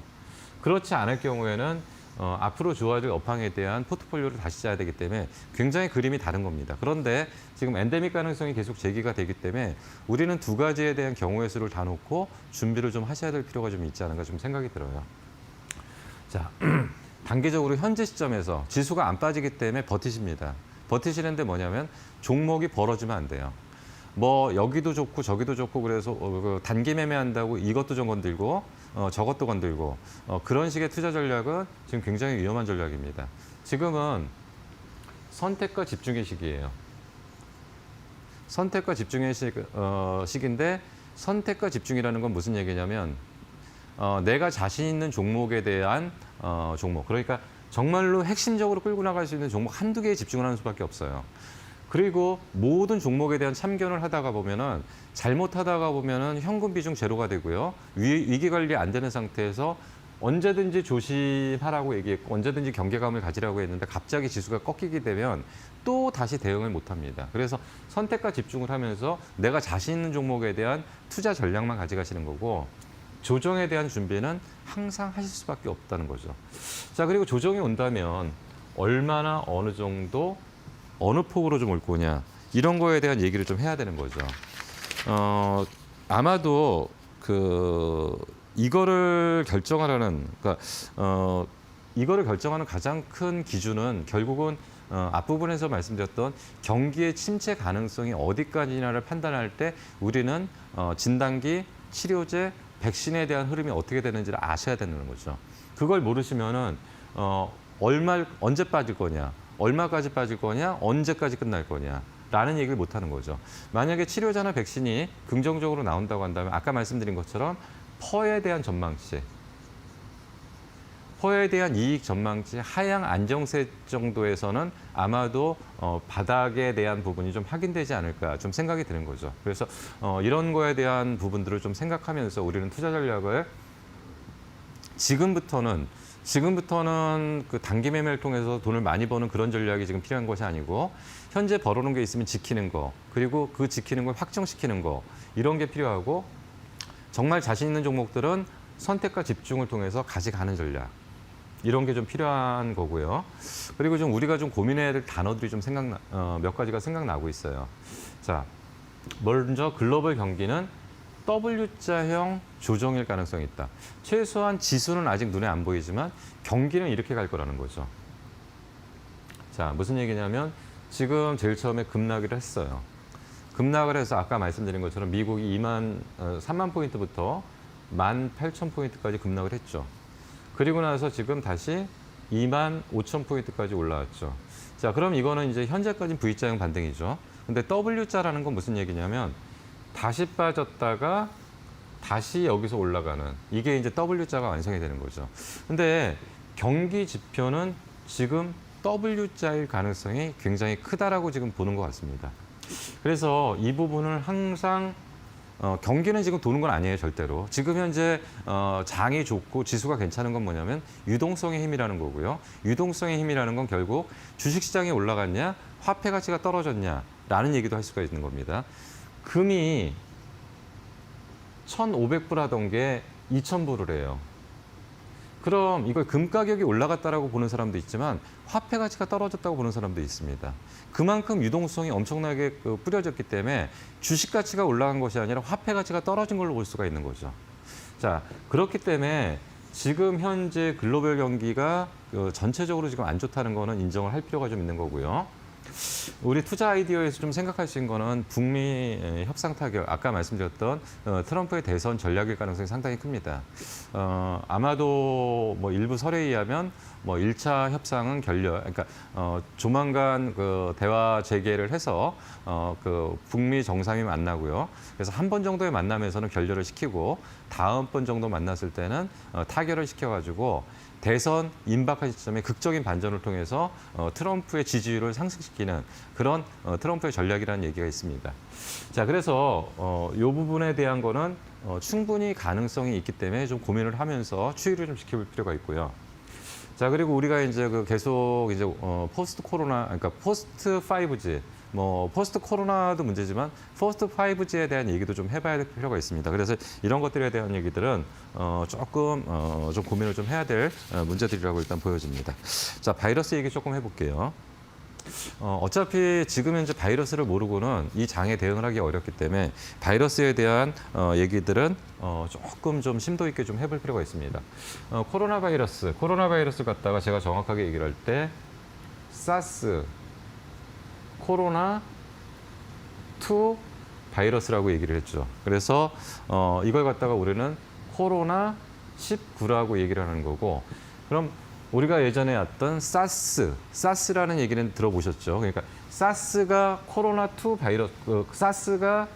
Speaker 1: 그렇지 않을 경우에는 앞으로 좋아질 업황에 대한 포트폴리오를 다시 짜야 되기 때문에 굉장히 그림이 다른 겁니다. 그런데 지금 엔데믹 가능성이 계속 제기가 되기 때문에 우리는 두 가지에 대한 경우의 수를 다 놓고 준비를 좀 하셔야 될 필요가 좀 있지 않은가 좀 생각이 들어요. 자, 단기적으로 현재 시점에서 지수가 안 빠지기 때문에 버티십니다. 버티시는데 뭐냐면 종목이 벌어지면 안 돼요. 뭐 여기도 좋고 저기도 좋고 그래서 단기 매매한다고 이것도 좀 건들고 저것도 건들고 그런 식의 투자 전략은 지금 굉장히 위험한 전략입니다. 지금은 선택과 집중의 시기예요. 선택과 집중의 시기인데 선택과 집중이라는 건 무슨 얘기냐면 내가 자신 있는 종목에 대한 종목. 그러니까 정말로 핵심적으로 끌고 나갈 수 있는 종목 한두 개에 집중을 하는 수밖에 없어요. 그리고 모든 종목에 대한 참견을 하다가 보면은 잘못하다가 보면은 현금 비중 제로가 되고요. 위기 관리 안 되는 상태에서 언제든지 조심하라고 얘기했고 언제든지 경계감을 가지라고 했는데 갑자기 지수가 꺾이게 되면 또 다시 대응을 못 합니다. 그래서 선택과 집중을 하면서 내가 자신 있는 종목에 대한 투자 전략만 가져가시는 거고 조정에 대한 준비는 항상 하실 수밖에 없다는 거죠. 자, 그리고 조정이 온다면 얼마나 어느 정도 어느 폭으로 좀 올 거냐 이런 거에 대한 얘기를 좀 해야 되는 거죠. 아마도 이거를 결정하는 가장 큰 기준은 결국은 앞부분에서 말씀드렸던 경기의 침체 가능성이 어디까지나를 판단할 때 우리는 진단기, 치료제, 백신에 대한 흐름이 어떻게 되는지를 아셔야 되는 거죠. 그걸 모르시면은 언제 빠질 거냐, 얼마까지 빠질 거냐, 언제까지 끝날 거냐. 라는 얘기를 못 하는 거죠. 만약에 치료제나 백신이 긍정적으로 나온다고 한다면 아까 말씀드린 것처럼 퍼에 대한 전망치, 퍼에 대한 이익 전망치 하향 안정세 정도에서는 아마도 바닥에 대한 부분이 좀 확인되지 않을까 좀 생각이 드는 거죠. 그래서 이런 거에 대한 부분들을 좀 생각하면서 우리는 투자 전략을 지금부터는 그 단기 매매를 통해서 돈을 많이 버는 그런 전략이 지금 필요한 것이 아니고 현재 벌어놓은 게 있으면 지키는 거, 그리고 그 지키는 걸 확정시키는 거 이런 게 필요하고 정말 자신 있는 종목들은 선택과 집중을 통해서 가져가는 전략 이런 게 좀 필요한 거고요. 그리고 좀 우리가 좀 고민해야 될 단어들이 좀 몇 가지가 생각나고 있어요. 자, 먼저 글로벌 경기는 W자형 조정일 가능성이 있다. 최소한 지수는 아직 눈에 안 보이지만 경기는 이렇게 갈 거라는 거죠. 자, 무슨 얘기냐면 지금 제일 처음에 급락을 했어요. 급락을 해서 아까 말씀드린 것처럼 미국이 3만 포인트부터 18,000포인트까지 급락을 했죠. 그리고 나서 지금 다시 25,000포인트까지 올라왔죠. 자, 그럼 이거는 이제 현재까지는 V자형 반등이죠. 근데 W자라는 건 무슨 얘기냐면 다시 빠졌다가 다시 여기서 올라가는 이게 이제 W자가 완성이 되는 거죠. 근데 경기 지표는 지금 W자일 가능성이 굉장히 크다라고 지금 보는 것 같습니다. 그래서 이 부분을 항상 경기는 지금 도는 건 아니에요, 절대로. 지금 현재 장이 좋고 지수가 괜찮은 건 뭐냐면 유동성의 힘이라는 거고요. 유동성의 힘이라는 건 결국 주식시장이 올라갔냐, 화폐 가치가 떨어졌냐라는 얘기도 할 수가 있는 겁니다. 금이 1,500불 하던 게 2,000불을 해요. 그럼 이걸 금 가격이 올라갔다라고 보는 사람도 있지만 화폐 가치가 떨어졌다고 보는 사람도 있습니다. 그만큼 유동성이 엄청나게 뿌려졌기 때문에 주식 가치가 올라간 것이 아니라 화폐 가치가 떨어진 걸로 볼 수가 있는 거죠. 자, 그렇기 때문에 지금 현재 글로벌 경기가 전체적으로 지금 안 좋다는 거는 인정을 할 필요가 좀 있는 거고요. 우리 투자 아이디어에서 좀 생각할 수 있는 거는 북미 협상 타결, 아까 말씀드렸던 트럼프의 대선 전략일 가능성이 상당히 큽니다. 아마도 뭐 일부 설에 의하면 뭐 1차 협상은 그러니까 조만간 그 대화 재개를 해서 그 북미 정상이 만나고요. 그래서 한 번 정도의 만남에서는 결렬을 시키고 다음번 정도 만났을 때는 타결을 시켜가지고 대선 임박한 시점에 극적인 반전을 통해서 트럼프의 지지율을 상승시키는 그런 트럼프의 전략이라는 얘기가 있습니다. 자, 그래서 이 부분에 대한 거는 충분히 가능성이 있기 때문에 좀 고민을 하면서 추이를 좀 지켜볼 필요가 있고요. 자, 그리고 우리가 이제 계속 이제 포스트 코로나, 그러니까 포스트 5G, 뭐 포스트 코로나도 문제지만 포스트 5G에 대한 얘기도 좀 해봐야 될 필요가 있습니다. 그래서 이런 것들에 대한 얘기들은 조금 좀 고민을 좀 해야 될 문제들이라고 일단 보여집니다. 자, 바이러스 얘기 조금 해볼게요. 어차피 지금 현재 바이러스를 모르고는 이 장에 대응을 하기 어렵기 때문에 바이러스에 대한 얘기들은 조금 좀 심도 있게 좀 해볼 필요가 있습니다. 코로나 바이러스 갖다가 제가 정확하게 얘기를 할 때 사스, 코로나 2 바이러스라고 얘기를 했죠. 그래서 이걸 갖다가 우리는 코로나 19라고 얘기를 하는 거고, 그럼 우리가 예전에 왔던 사스라는 얘기는 들어보셨죠? 그러니까 사스가 코로나2 바이러스, 사스가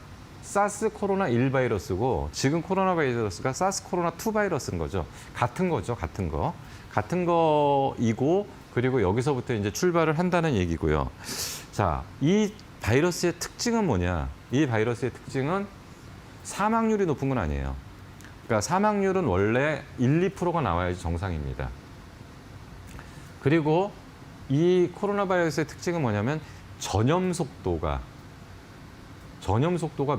Speaker 1: 사스 코로나 1 바이러스고 지금 코로나 바이러스가 사스 코로나2 바이러스인 거죠. 같은 거죠, 같은 거. 같은 거이고, 그리고 여기서부터 이제 출발을 한다는 얘기고요. 자, 이 바이러스의 특징은 뭐냐? 이 바이러스의 특징은 사망률이 높은 건 아니에요. 그러니까 사망률은 원래 1~2%가 나와야지 정상입니다. 그리고 이 코로나 바이러스의 특징은 뭐냐면 전염 속도가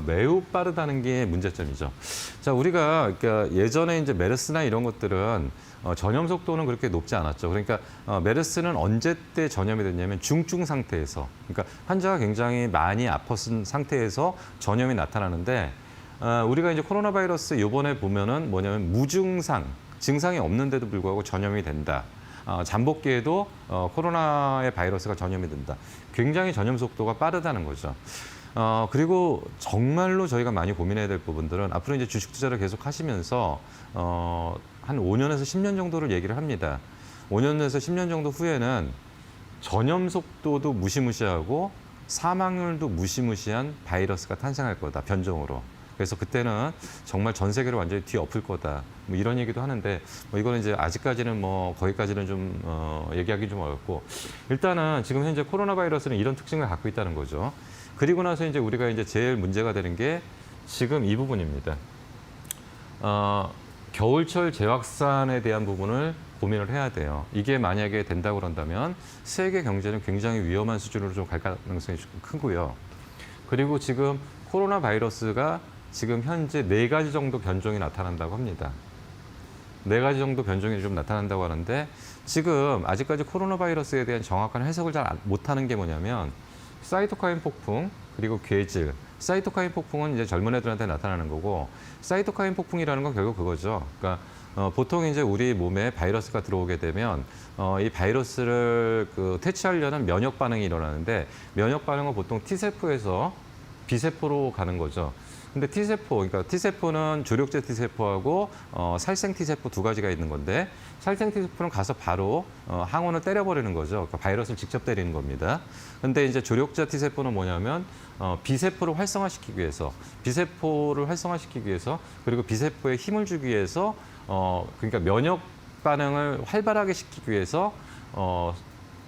Speaker 1: 매우 빠르다는 게 문제점이죠. 자, 우리가 그러니까 예전에 이제 메르스나 이런 것들은 전염 속도는 그렇게 높지 않았죠. 그러니까 메르스는 언제 때 전염이 됐냐면 중증 상태에서, 그러니까 환자가 굉장히 많이 아팠은 상태에서 전염이 나타나는데, 우리가 이제 코로나 바이러스 이번에 보면은 뭐냐면 무증상, 증상이 없는데도 불구하고 전염이 된다. 잠복기에도 코로나의 바이러스가 전염이 된다. 굉장히 전염 속도가 빠르다는 거죠. 그리고 정말로 저희가 많이 고민해야 될 부분들은 앞으로 이제 주식 투자를 계속 하시면서 한 5년에서 10년 정도를 얘기를 합니다. 5년에서 10년 정도 후에는 전염 속도도 무시무시하고 사망률도 무시무시한 바이러스가 탄생할 거다, 변종으로. 그래서 그때는 정말 전 세계를 완전히 뒤엎을 거다. 뭐 이런 얘기도 하는데, 뭐 이거는 이제 아직까지는 뭐 거기까지는 좀 얘기하기 좀 어렵고, 일단은 지금 현재 코로나 바이러스는 이런 특징을 갖고 있다는 거죠. 그리고 나서 이제 우리가 이제 제일 문제가 되는 게 지금 이 부분입니다. 겨울철 재확산에 대한 부분을 고민을 해야 돼요. 이게 만약에 된다고 그런다면 세계 경제는 굉장히 위험한 수준으로 좀 갈 가능성이 좀 크고요. 그리고 지금 코로나 바이러스가 지금 현재 4가지 정도 변종이 나타난다고 합니다. 4가지 정도 변종이 좀 나타난다고 하는데, 지금 아직까지 코로나 바이러스에 대한 정확한 해석을 잘 못하는 게 뭐냐면 사이토카인 폭풍, 그리고 괴질. 사이토카인 폭풍은 이제 젊은 애들한테 나타나는 거고, 사이토카인 폭풍이라는 건 결국 그거죠. 그러니까 보통 이제 우리 몸에 바이러스가 들어오게 되면 이 바이러스를 퇴치하려는 면역 반응이 일어나는데, 면역 반응은 보통 T세포에서 B세포로 가는 거죠. 근데 T세포, 그러니까 T세포는 조력제 T세포하고 살생 T세포 2가지가 있는 건데, 살생 T세포는 가서 바로 항원을 때려버리는 거죠. 그러니까 바이러스를 직접 때리는 겁니다. 근데 이제 조력자 T세포는 뭐냐면 B세포를 활성화시키기 위해서, 그리고 B세포에 힘을 주기 위해서, 그러니까 면역 반응을 활발하게 시키기 위해서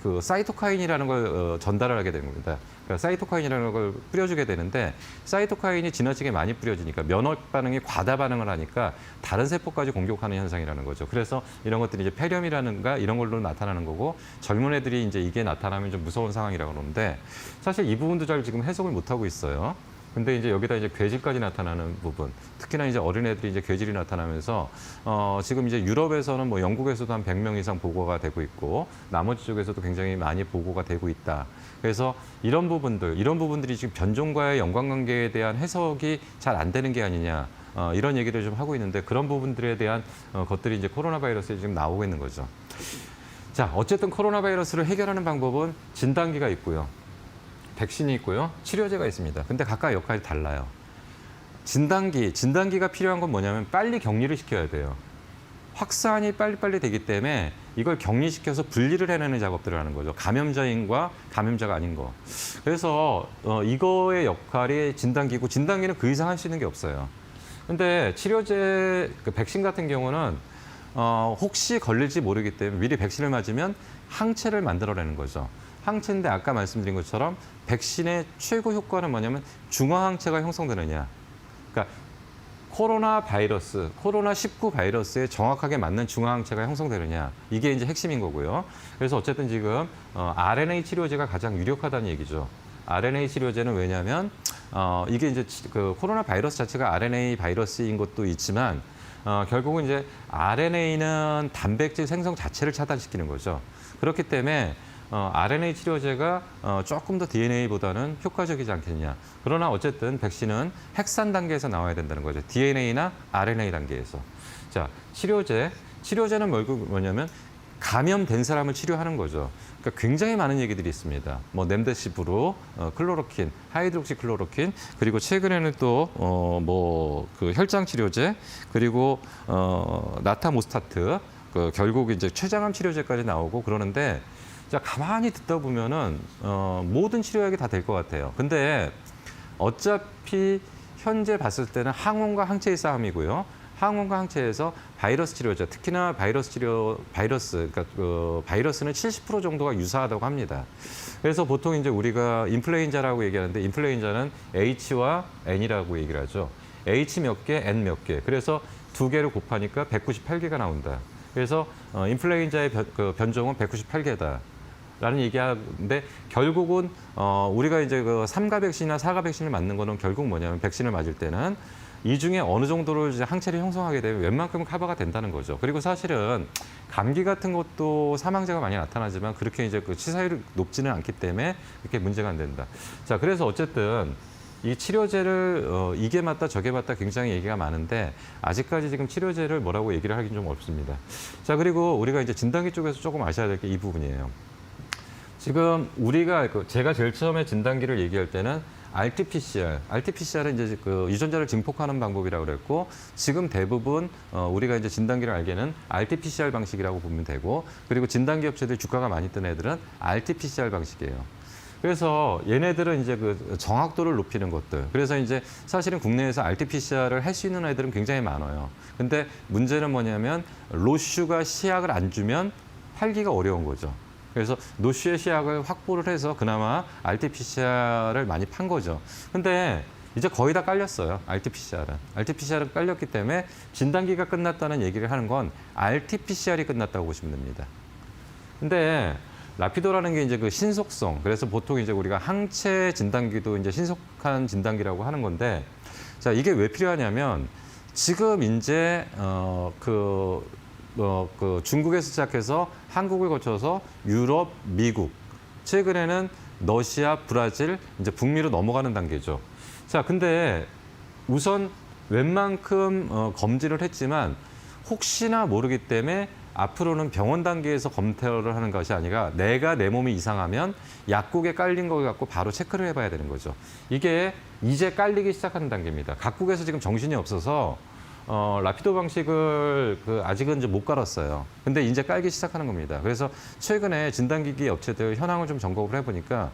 Speaker 1: 그 사이토카인이라는 걸 전달을 하게 되는 겁니다. 그러니까 사이토카인이라는 걸 뿌려주게 되는데, 사이토카인이 지나치게 많이 뿌려지니까 면역 반응이 과다 반응을 하니까 다른 세포까지 공격하는 현상이라는 거죠. 그래서 이런 것들이 이제 폐렴이라는가 이런 걸로 나타나는 거고, 젊은 애들이 이제 이게 나타나면 좀 무서운 상황이라고 그러는데, 사실 이 부분도 잘 지금 해석을 못 하고 있어요. 근데 이제 여기다 이제 괴질까지 나타나는 부분, 특히나 이제 어린애들이 이제 괴질이 나타나면서 지금 이제 유럽에서는 뭐 영국에서도 한 100명 이상 보고가 되고 있고, 나머지 쪽에서도 굉장히 많이 보고가 되고 있다. 그래서 이런 부분들이 지금 변종과의 연관관계에 대한 해석이 잘 안 되는 게 아니냐, 이런 얘기를 좀 하고 있는데, 그런 부분들에 대한 것들이 이제 코로나 바이러스에 지금 나오고 있는 거죠. 자, 어쨌든 코로나 바이러스를 해결하는 방법은 진단기가 있고요. 백신이 있고요. 치료제가 있습니다. 근데 각각 역할이 달라요. 진단기가 필요한 건 뭐냐면 빨리 격리를 시켜야 돼요. 확산이 빨리빨리 되기 때문에 이걸 격리시켜서 분리를 해내는 작업들을 하는 거죠. 감염자인과 감염자가 아닌 거. 그래서 이거의 역할이 진단기고, 진단기는 그 이상 할 수 있는 게 없어요. 근데 치료제, 백신 같은 경우는 혹시 걸릴지 모르기 때문에 미리 백신을 맞으면 항체를 만들어내는 거죠. 항체인데 아까 말씀드린 것처럼 백신의 최고 효과는 뭐냐면 중화항체가 형성되느냐. 그러니까 코로나19 바이러스에 정확하게 맞는 중화항체가 형성되느냐. 이게 이제 핵심인 거고요. 그래서 어쨌든 지금 RNA 치료제가 가장 유력하다는 얘기죠. RNA 치료제는 왜냐하면 이게 이제 그 코로나 바이러스 자체가 RNA 바이러스인 것도 있지만 결국은 이제 RNA는 단백질 생성 자체를 차단시키는 거죠. 그렇기 때문에 RNA 치료제가 조금 더 DNA보다는 효과적이지 않겠냐. 그러나 어쨌든 백신은 핵산 단계에서 나와야 된다는 거죠. DNA나 RNA 단계에서. 자, 치료제는 뭐냐면 감염된 사람을 치료하는 거죠. 그러니까 굉장히 많은 얘기들이 있습니다. 뭐 렘데시비르, 클로로킨, 하이드록시 클로로킨, 그리고 최근에는 또 뭐 그 혈장 치료제, 그리고 나타모스타트, 결국 이제 췌장암 치료제까지 나오고 그러는데, 자 가만히 듣다 보면은 모든 치료약이 다 될 것 같아요. 근데 어차피 현재 봤을 때는 항원과 항체의 싸움이고요. 항원과 항체에서 바이러스 치료제, 특히나 그러니까 바이러스는 70% 정도가 유사하다고 합니다. 그래서 보통 이제 우리가 인플루엔자라고 얘기하는데, 인플루엔자는 H와 N이라고 얘기를 하죠. H 몇 개, N 몇 개. 그래서 두 개를 곱하니까 198개가 나온다. 그래서 인플루엔자의 변종은 198개다. 라는 얘기하는데, 결국은 우리가 이제 그 3가 백신이나 4가 백신을 맞는 거는 결국 뭐냐면, 백신을 맞을 때는 이 중에 어느 정도를 이제 항체를 형성하게 되면 웬만큼은 커버가 된다는 거죠. 그리고 사실은 감기 같은 것도 사망자가 많이 나타나지만 그렇게 이제 그 치사율이 높지는 않기 때문에 이렇게 문제가 안 된다. 자, 그래서 어쨌든 이 치료제를 이게 맞다 저게 맞다 굉장히 얘기가 많은데, 아직까지 지금 치료제를 뭐라고 얘기를 하긴 좀 어렵습니다. 자, 그리고 우리가 이제 진단기 쪽에서 조금 아셔야 될 게 이 부분이에요. 지금 우리가 제가 제일 처음에 진단기를 얘기할 때는 RT-PCR은 이제 그 유전자를 증폭하는 방법이라고 그랬고, 지금 대부분 우리가 이제 진단기를 알게는 RT-PCR 방식이라고 보면 되고, 그리고 진단기 업체들이 주가가 많이 뜬 애들은 RT-PCR 방식이에요. 그래서 얘네들은 이제 그 정확도를 높이는 것들. 그래서 이제 사실은 국내에서 RT-PCR을 할 수 있는 애들은 굉장히 많아요. 근데 문제는 뭐냐면 로슈가 시약을 안 주면 팔기가 어려운 거죠. 그래서 노슈의 시약을 확보를 해서 그나마 RT-PCR을 많이 판 거죠. 근데 이제 거의 다 깔렸어요. RT-PCR은 깔렸기 때문에 진단기가 끝났다는 얘기를 하는 건 RT-PCR이 끝났다고 보시면 됩니다. 근데 라피도라는 게 이제 그 신속성. 그래서 보통 이제 우리가 항체 진단기도 이제 신속한 진단기라고 하는 건데, 자, 이게 왜 필요하냐면 지금 이제 그 중국에서 시작해서 한국을 거쳐서 유럽, 미국, 최근에는 러시아, 브라질, 이제 북미로 넘어가는 단계죠. 자, 근데 우선 웬만큼 검진을 했지만 혹시나 모르기 때문에 앞으로는 병원 단계에서 검사를 하는 것이 아니라 내가 내 몸이 이상하면 약국에 깔린 거 갖고 바로 체크를 해봐야 되는 거죠. 이게 이제 깔리기 시작하는 단계입니다. 각국에서 지금 정신이 없어서 라피도 방식을 아직은 좀 못 깔았어요. 근데 이제 깔기 시작하는 겁니다. 그래서 최근에 진단기기 업체들 현황을 좀 점검을 해보니까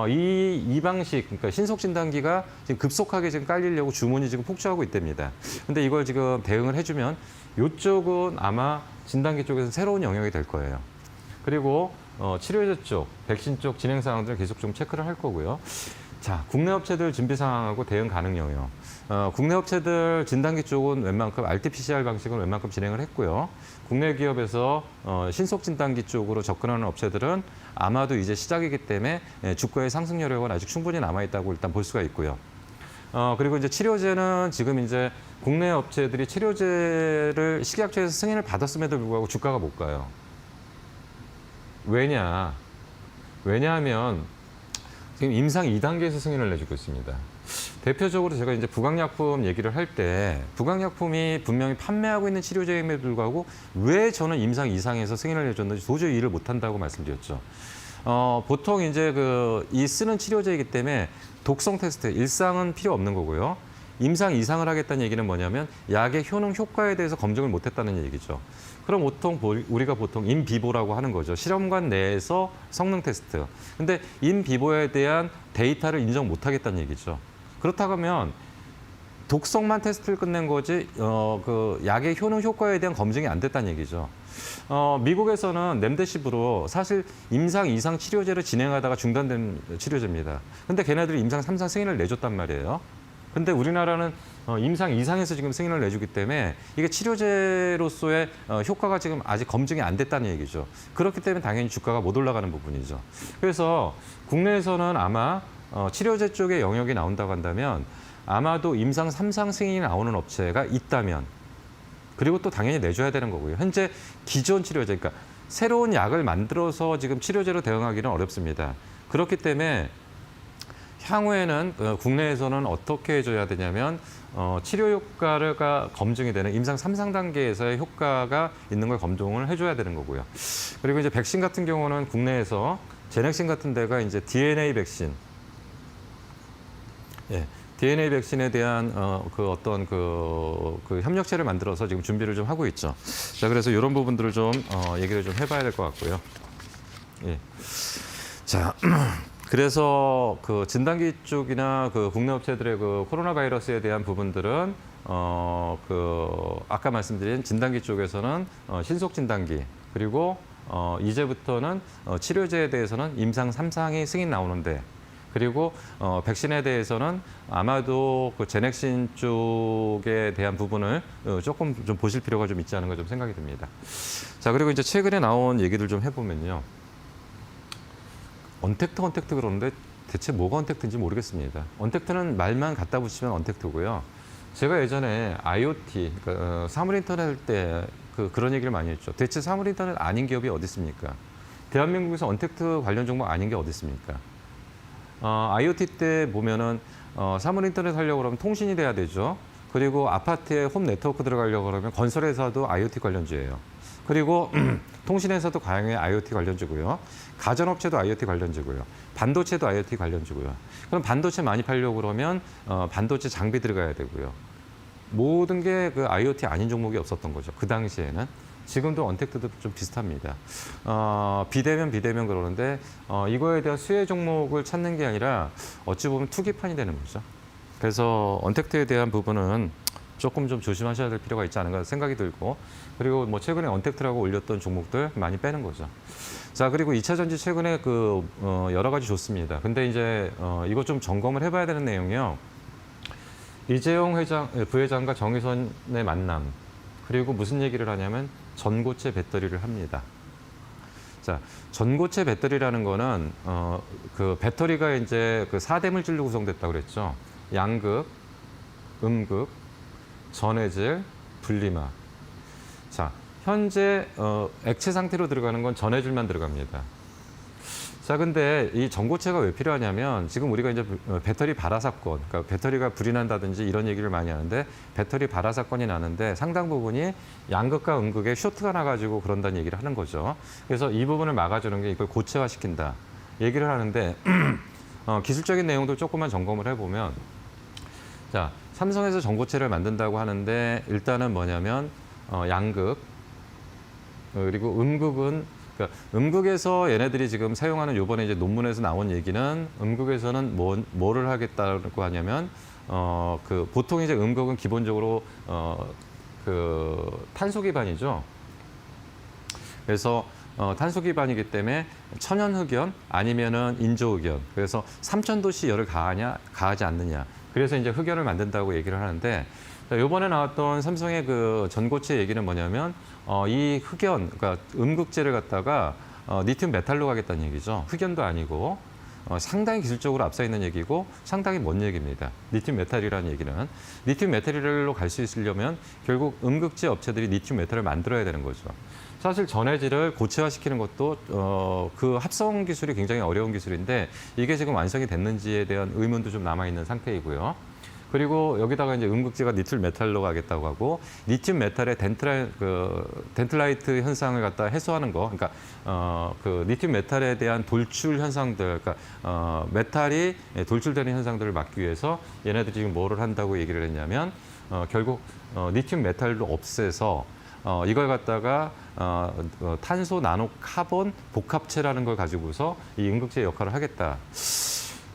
Speaker 1: 이 방식, 그러니까 신속 진단기가 지금 급속하게 지금 깔리려고 주문이 지금 폭주하고 있답니다. 근데 이걸 지금 대응을 해주면 이쪽은 아마 진단기 쪽에서 새로운 영역이 될 거예요. 그리고 치료제 쪽, 백신 쪽 진행 상황들을 계속 좀 체크를 할 거고요. 자, 국내 업체들 준비 상황하고 대응 가능 영역. 국내 업체들 진단기 쪽은 웬만큼 RT-PCR 방식은 웬만큼 진행을 했고요. 국내 기업에서 신속 진단기 쪽으로 접근하는 업체들은 아마도 이제 시작이기 때문에 주가의 상승 여력은 아직 충분히 남아있다고 일단 볼 수가 있고요. 그리고 이제 치료제는 지금 이제 국내 업체들이 치료제를 식약처에서 승인을 받았음에도 불구하고 주가가 못 가요. 왜냐하면 지금 임상 2단계에서 승인을 내주고 있습니다. 대표적으로 제가 이제 부강약품 얘기를 할 때 부강약품이 분명히 판매하고 있는 치료제임에도 불구하고 왜 저는 임상 이상에서 승인을 내줬는지 도저히 이해를 못한다고 말씀드렸죠. 보통 이제 이 쓰는 치료제이기 때문에 독성 테스트, 일상은 필요 없는 거고요. 임상 이상을 하겠다는 얘기는 뭐냐면 약의 효능, 효과에 대해서 검증을 못했다는 얘기죠. 그럼 우리가 보통 인비보라고 하는 거죠. 실험관 내에서 성능 테스트. 근데 인비보에 대한 데이터를 인정 못하겠다는 얘기죠. 그렇다고 하면 독성만 테스트를 끝낸 거지 그 약의 효능, 효과에 대한 검증이 안 됐다는 얘기죠. 미국에서는 렘데시비르 사실 임상 2상 치료제를 진행하다가 중단된 치료제입니다. 근데 걔네들이 임상 3상 승인을 내줬단 말이에요. 근데 우리나라는 임상 2상에서 지금 승인을 내주기 때문에 이게 치료제로서의 효과가 지금 아직 검증이 안 됐다는 얘기죠. 그렇기 때문에 당연히 주가가 못 올라가는 부분이죠. 그래서 국내에서는 아마 치료제 쪽에 영역이 나온다고 한다면 아마도 임상 3상 승인이 나오는 업체가 있다면, 그리고 또 당연히 내줘야 되는 거고요. 현재 기존 치료제, 그러니까 새로운 약을 만들어서 지금 치료제로 대응하기는 어렵습니다. 그렇기 때문에 향후에는 국내에서는 어떻게 해줘야 되냐면 치료 효과가 검증이 되는 임상 3상 단계에서의 효과가 있는 걸 검증을 해줘야 되는 거고요. 그리고 이제 백신 같은 경우는 국내에서 제넥신 같은 데가 이제 DNA 백신, 예, DNA 백신에 대한 그 협력체를 만들어서 지금 준비를 좀 하고 있죠. 자, 그래서 이런 부분들을 좀 얘기를 좀 해봐야 될 것 같고요. 예. 자. 그래서 그 진단기 쪽이나 그 국내 업체들의 그 코로나 바이러스에 대한 부분들은 아까 말씀드린 진단기 쪽에서는 신속 진단기, 그리고 이제부터는 치료제에 대해서는 임상 3상이 승인 나오는데, 그리고 백신에 대해서는 아마도 그 제넥신 쪽에 대한 부분을 조금 좀 보실 필요가 좀 있지 않은가 좀 생각이 듭니다. 자, 그리고 이제 최근에 나온 얘기를 좀 해보면요. 언택트 그러는데 대체 뭐가 언택트인지 모르겠습니다. 언택트는 말만 갖다 붙이면 언택트고요. 제가 예전에 IoT, 그러니까 사물인터넷 할 때 그런 얘기를 많이 했죠. 대체 사물인터넷 아닌 기업이 어디 있습니까? 대한민국에서 언택트 관련 종목 아닌 게 어디 있습니까? IoT 때 보면은 사물인터넷 하려고 그러면 통신이 돼야 되죠. 그리고 아파트에 홈 네트워크 들어가려고 그러면 건설회사도 IoT 관련주예요. 그리고 통신회사도 과잉의 IoT 관련주고요. 가전업체도 IoT 관련주고요. 반도체도 IoT 관련주고요. 그럼 반도체 많이 팔려고 그러면 반도체 장비 들어가야 되고요. 모든 게 그 IoT 아닌 종목이 없었던 거죠. 그 당시에는. 지금도 언택트도 좀 비슷합니다. 비대면 그러는데 이거에 대한 수혜 종목을 찾는 게 아니라 어찌 보면 투기판이 되는 거죠. 그래서 언택트에 대한 부분은 조금 좀 조심하셔야 될 필요가 있지 않은가 생각이 들고, 그리고 뭐 최근에 언택트라고 올렸던 종목들 많이 빼는 거죠. 자, 그리고 2차 전지 최근에 여러 가지 좋습니다. 근데 이제 이거 좀 점검을 해봐야 되는 내용이요. 이재용 부회장과 정의선의 만남, 그리고 무슨 얘기를 하냐면 전고체 배터리를 합니다. 자, 전고체 배터리라는 거는 그 배터리가 이제 그 4대 물질로 구성됐다고 그랬죠. 양극, 음극, 전해질, 분리막. 자, 현재 액체 상태로 들어가는 건 전해질만 들어갑니다. 자, 근데 이 전고체가 왜 필요하냐면 지금 우리가 이제 배터리 발화 사건, 그러니까 배터리가 불이 난다든지 이런 얘기를 많이 하는데, 배터리 발화 사건이 나는데 상당 부분이 양극과 음극에 쇼트가 나가지고 그런다는 얘기를 하는 거죠. 그래서 이 부분을 막아주는 게 이걸 고체화시킨다 얘기를 하는데 기술적인 내용도 조금만 점검을 해보면, 자, 삼성에서 전고체를 만든다고 하는데 일단은 뭐냐면 양극, 그리고 음극은, 그러니까 음극에서 얘네들이 지금 사용하는, 요번에 이제 논문에서 나온 얘기는 음극에서는 뭐를 하겠다고 하냐면 보통 이제 음극은 기본적으로 탄소 기반이죠. 그래서 탄소 기반이기 때문에 천연 흑연 아니면은 인조 흑연. 그래서 3000도씨 열을 가하지 않느냐. 그래서 이제 흑연을 만든다고 얘기를 하는데, 이번에 나왔던 삼성의 그 전고체 얘기는 뭐냐면 이 흑연, 그러니까 음극재를 갖다가 리튬 메탈로 가겠다는 얘기죠. 흑연도 아니고 상당히 기술적으로 앞서 있는 얘기고 상당히 먼 얘기입니다. 리튬 메탈이라는 얘기는 리튬 메탈로 갈 수 있으려면 결국 음극재 업체들이 리튬 메탈을 만들어야 되는 거죠. 사실 전해질을 고체화시키는 것도 그 합성 기술이 굉장히 어려운 기술인데 이게 지금 완성이 됐는지에 대한 의문도 좀 남아 있는 상태이고요. 그리고 여기다가 이제 음극재가 리튬 메탈로 가겠다고 하고, 리튬 메탈의 덴틀라이트 현상을 갖다 해소하는 거, 그러니까 그 리튬 메탈에 대한 돌출 현상들, 그러니까 메탈이 돌출되는 현상들을 막기 위해서 얘네들이 지금 뭐를 한다고 얘기를 했냐면 결국 리튬 메탈로 없애서 이걸 갖다가 탄소 나노 카본 복합체라는 걸 가지고서 이 음극재 역할을 하겠다.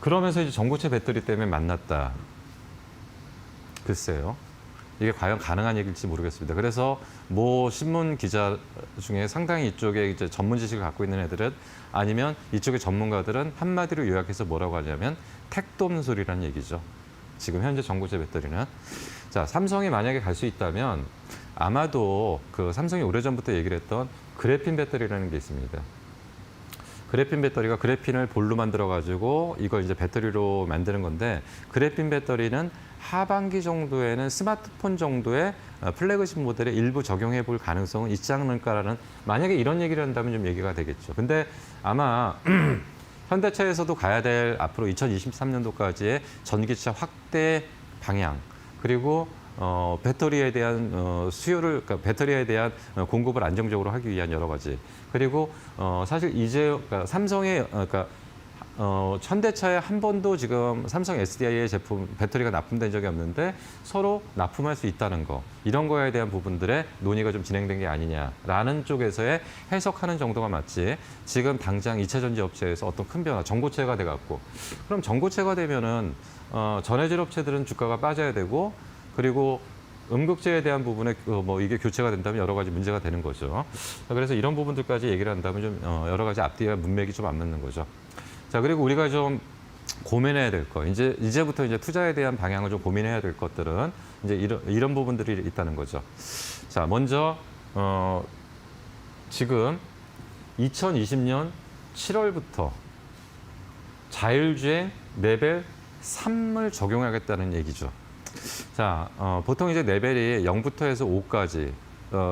Speaker 1: 그러면서 이제 전고체 배터리 때문에 만났다. 글쎄요. 이게 과연 가능한 얘기일지 모르겠습니다. 그래서 모 신문 기자 중에 상당히 이쪽에 이제 전문 지식을 갖고 있는 애들은, 아니면 이쪽의 전문가들은 한마디로 요약해서 뭐라고 하냐면 택도 없는 소리라는 얘기죠. 지금 현재 전고체 배터리는. 자, 삼성이 만약에 갈 수 있다면 아마도 그 삼성이 오래전부터 얘기를 했던 그래핀 배터리라는 게 있습니다. 그래핀 배터리가 그래핀을 볼로 만들어가지고 이걸 이제 배터리로 만드는 건데 그래핀 배터리는 하반기 정도에는 스마트폰 정도의 플래그십 모델에 일부 적용해 볼 가능성은 있지 않을까라는 만약에 이런 얘기를 한다면 좀 얘기가 되겠죠. 근데 아마 현대차에서도 가야 될 앞으로 2023년도까지의 전기차 확대 방향 그리고 배터리에 대한 수요를 그러니까 배터리에 대한 공급을 안정적으로 하기 위한 여러 가지 그리고 사실 이제 그러니까 삼성의 그러니까 현대차에 한 번도 지금 삼성 SDI의 제품 배터리가 납품된 적이 없는데 서로 납품할 수 있다는 거 이런 거에 대한 부분들의 논의가 좀 진행된 게 아니냐라는 쪽에서의 해석하는 정도가 맞지 지금 당장 2차 전지 업체에서 어떤 큰 변화 전고체가 돼갖고 그럼 전고체가 되면은 전해질 업체들은 주가가 빠져야 되고 그리고 음극재에 대한 부분에 뭐 이게 교체가 된다면 여러 가지 문제가 되는 거죠. 그래서 이런 부분들까지 얘기를 한다면 좀 여러 가지 앞뒤와 문맥이 좀 안 맞는 거죠. 자, 그리고 우리가 좀 고민해야 될 거. 이제부터 이제 투자에 대한 방향을 좀 고민해야 될 것들은 이제 이런 부분들이 있다는 거죠. 자, 먼저, 지금 2020년 7월부터 자율주행 레벨 3을 적용하겠다는 얘기죠. 자, 보통 이제 레벨이 0부터 해서 5까지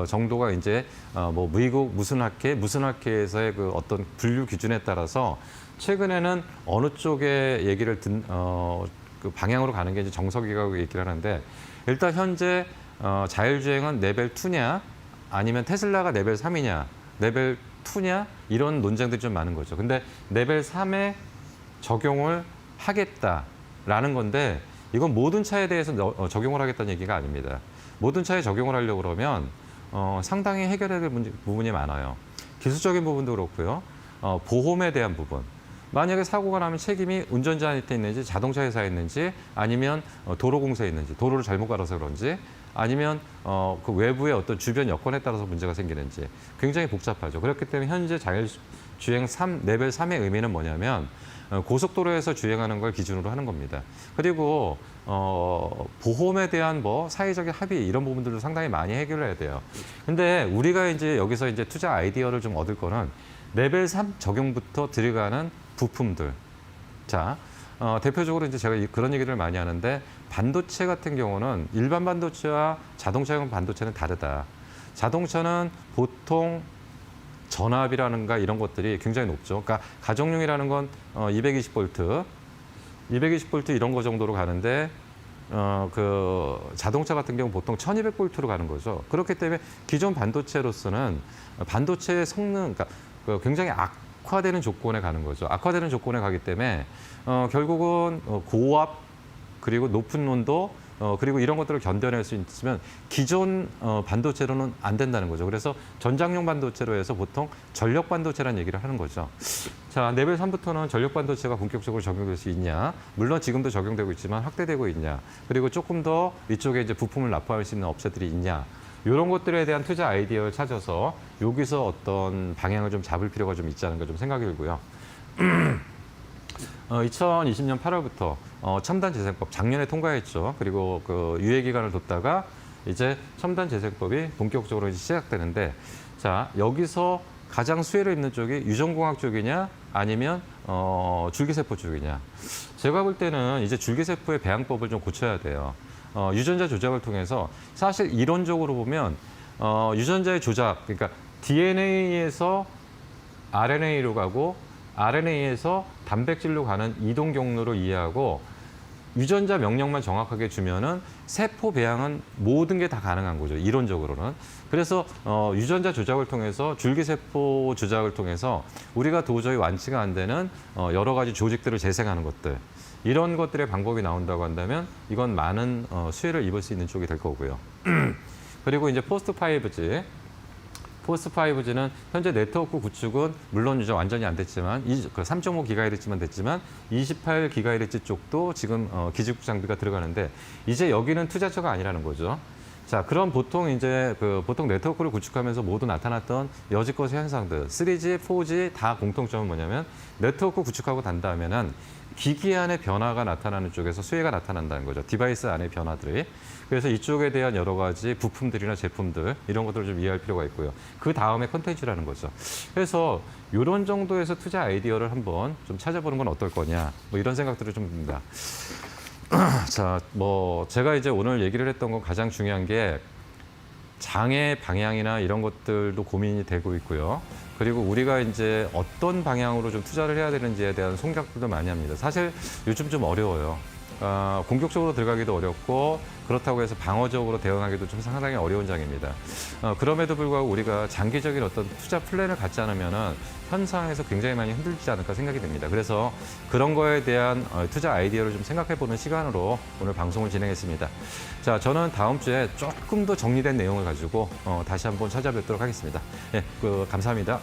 Speaker 1: 정도가 이제 뭐 미국 무슨 학회에서의 그 어떤 분류 기준에 따라서 최근에는 어느 쪽의 얘기를 그 방향으로 가는 게 이제 정석이라고 얘기를 하는데 일단 현재 자율주행은 레벨 2냐 아니면 테슬라가 레벨 3이냐 레벨 2냐 이런 논쟁들이 좀 많은 거죠. 근데 레벨 3에 적용을 하겠다라는 건데 이건 모든 차에 대해서 적용을 하겠다는 얘기가 아닙니다. 모든 차에 적용을 하려고 그러면 상당히 해결해야 될 부분이 많아요. 기술적인 부분도 그렇고요. 보험에 대한 부분. 만약에 사고가 나면 책임이 운전자한테 있는지 자동차 회사에 있는지 아니면 도로공사에 있는지 도로를 잘못 갈아서 그런지 아니면 그 외부의 어떤 주변 여건에 따라서 문제가 생기는지 굉장히 복잡하죠. 그렇기 때문에 현재 자율주행 레벨 3의 의미는 뭐냐면 고속도로에서 주행하는 걸 기준으로 하는 겁니다. 그리고 보험에 대한 뭐 사회적인 합의 이런 부분들도 상당히 많이 해결해야 돼요. 근데 우리가 이제 여기서 이제 투자 아이디어를 좀 얻을 거는 레벨 3 적용부터 들어가는 부품들. 자, 대표적으로 이제 제가 그런 얘기를 많이 하는데 반도체 같은 경우는 일반 반도체와 자동차용 반도체는 다르다. 자동차는 보통 전압이라는가 이런 것들이 굉장히 높죠. 그러니까 가정용이라는 건 220V 이런 거 정도로 가는데 그 자동차 같은 경우 보통 1200V로 가는 거죠. 그렇기 때문에 기존 반도체로서는 반도체의 성능, 그러니까 굉장히 악화되는 조건에 가는 거죠. 악화되는 조건에 가기 때문에 결국은 고압 그리고 높은 온도 그리고 이런 것들을 견뎌낼 수 있으면 기존 반도체로는 안 된다는 거죠. 그래서 전장용 반도체로 해서 보통 전력 반도체라는 얘기를 하는 거죠. 자, 레벨 3부터는 전력 반도체가 본격적으로 적용될 수 있냐? 물론 지금도 적용되고 있지만 확대되고 있냐? 그리고 조금 더 이쪽에 이제 부품을 납품할 수 있는 업체들이 있냐? 이런 것들에 대한 투자 아이디어를 찾아서 여기서 어떤 방향을 좀 잡을 필요가 좀 있지 않은가 좀 생각이 들고요. 2020년 8월부터 첨단 재생법 작년에 통과했죠. 그리고 그 유예 기간을 뒀다가 이제 첨단 재생법이 본격적으로 이제 시작되는데 자, 여기서 가장 수혜를 입는 쪽이 유전공학 쪽이냐 아니면 줄기세포 쪽이냐. 제가 볼 때는 이제 줄기세포의 배양법을 좀 고쳐야 돼요. 유전자 조작을 통해서 사실 이론적으로 보면 유전자의 조작, 그러니까 DNA에서 RNA로 가고 RNA에서 단백질로 가는 이동 경로로 이해하고 유전자 명령만 정확하게 주면은 세포 배양은 모든 게 다 가능한 거죠. 이론적으로는. 그래서 유전자 조작을 통해서 줄기세포 조작을 통해서 우리가 도저히 완치가 안 되는 여러 가지 조직들을 재생하는 것들. 이런 것들의 방법이 나온다고 한다면 이건 많은 수혜를 입을 수 있는 쪽이 될 거고요. 그리고 이제 포스트 5G. 포스트 5G는 현재 네트워크 구축은 물론 이제 완전히 안 됐지만 3.5GHz만 됐지만 28GHz 쪽도 지금 기지국 장비가 들어가는데 이제 여기는 투자처가 아니라는 거죠. 자, 그럼 보통 이제 보통 네트워크를 구축하면서 모두 나타났던 여지껏의 현상들 3G, 4G 다 공통점은 뭐냐면 네트워크 구축하고 단 다음에는 기기 안에 변화가 나타나는 쪽에서 수혜가 나타난다는 거죠. 디바이스 안의 변화들이. 그래서 이쪽에 대한 여러 가지 부품들이나 제품들 이런 것들을 좀 이해할 필요가 있고요. 그 다음에 컨텐츠라는 거죠. 그래서 이런 정도에서 투자 아이디어를 한번 좀 찾아보는 건 어떨 거냐. 뭐 이런 생각들을 좀 듭니다. 자, 뭐 제가 이제 오늘 얘기를 했던 건 가장 중요한 게 장의 방향이나 이런 것들도 고민이 되고 있고요. 그리고 우리가 이제 어떤 방향으로 좀 투자를 해야 되는지에 대한 생각들도 많이 합니다. 사실 요즘 좀 어려워요. 공격적으로 들어가기도 어렵고 그렇다고 해서 방어적으로 대응하기도 좀 상당히 어려운 장입니다. 그럼에도 불구하고 우리가 장기적인 어떤 투자 플랜을 갖지 않으면은 현상에서 굉장히 많이 흔들리지 않을까 생각이 됩니다. 그래서 그런 거에 대한 투자 아이디어를 좀 생각해보는 시간으로 오늘 방송을 진행했습니다. 자, 저는 다음 주에 조금 더 정리된 내용을 가지고 다시 한번 찾아뵙도록 하겠습니다. 예, 감사합니다.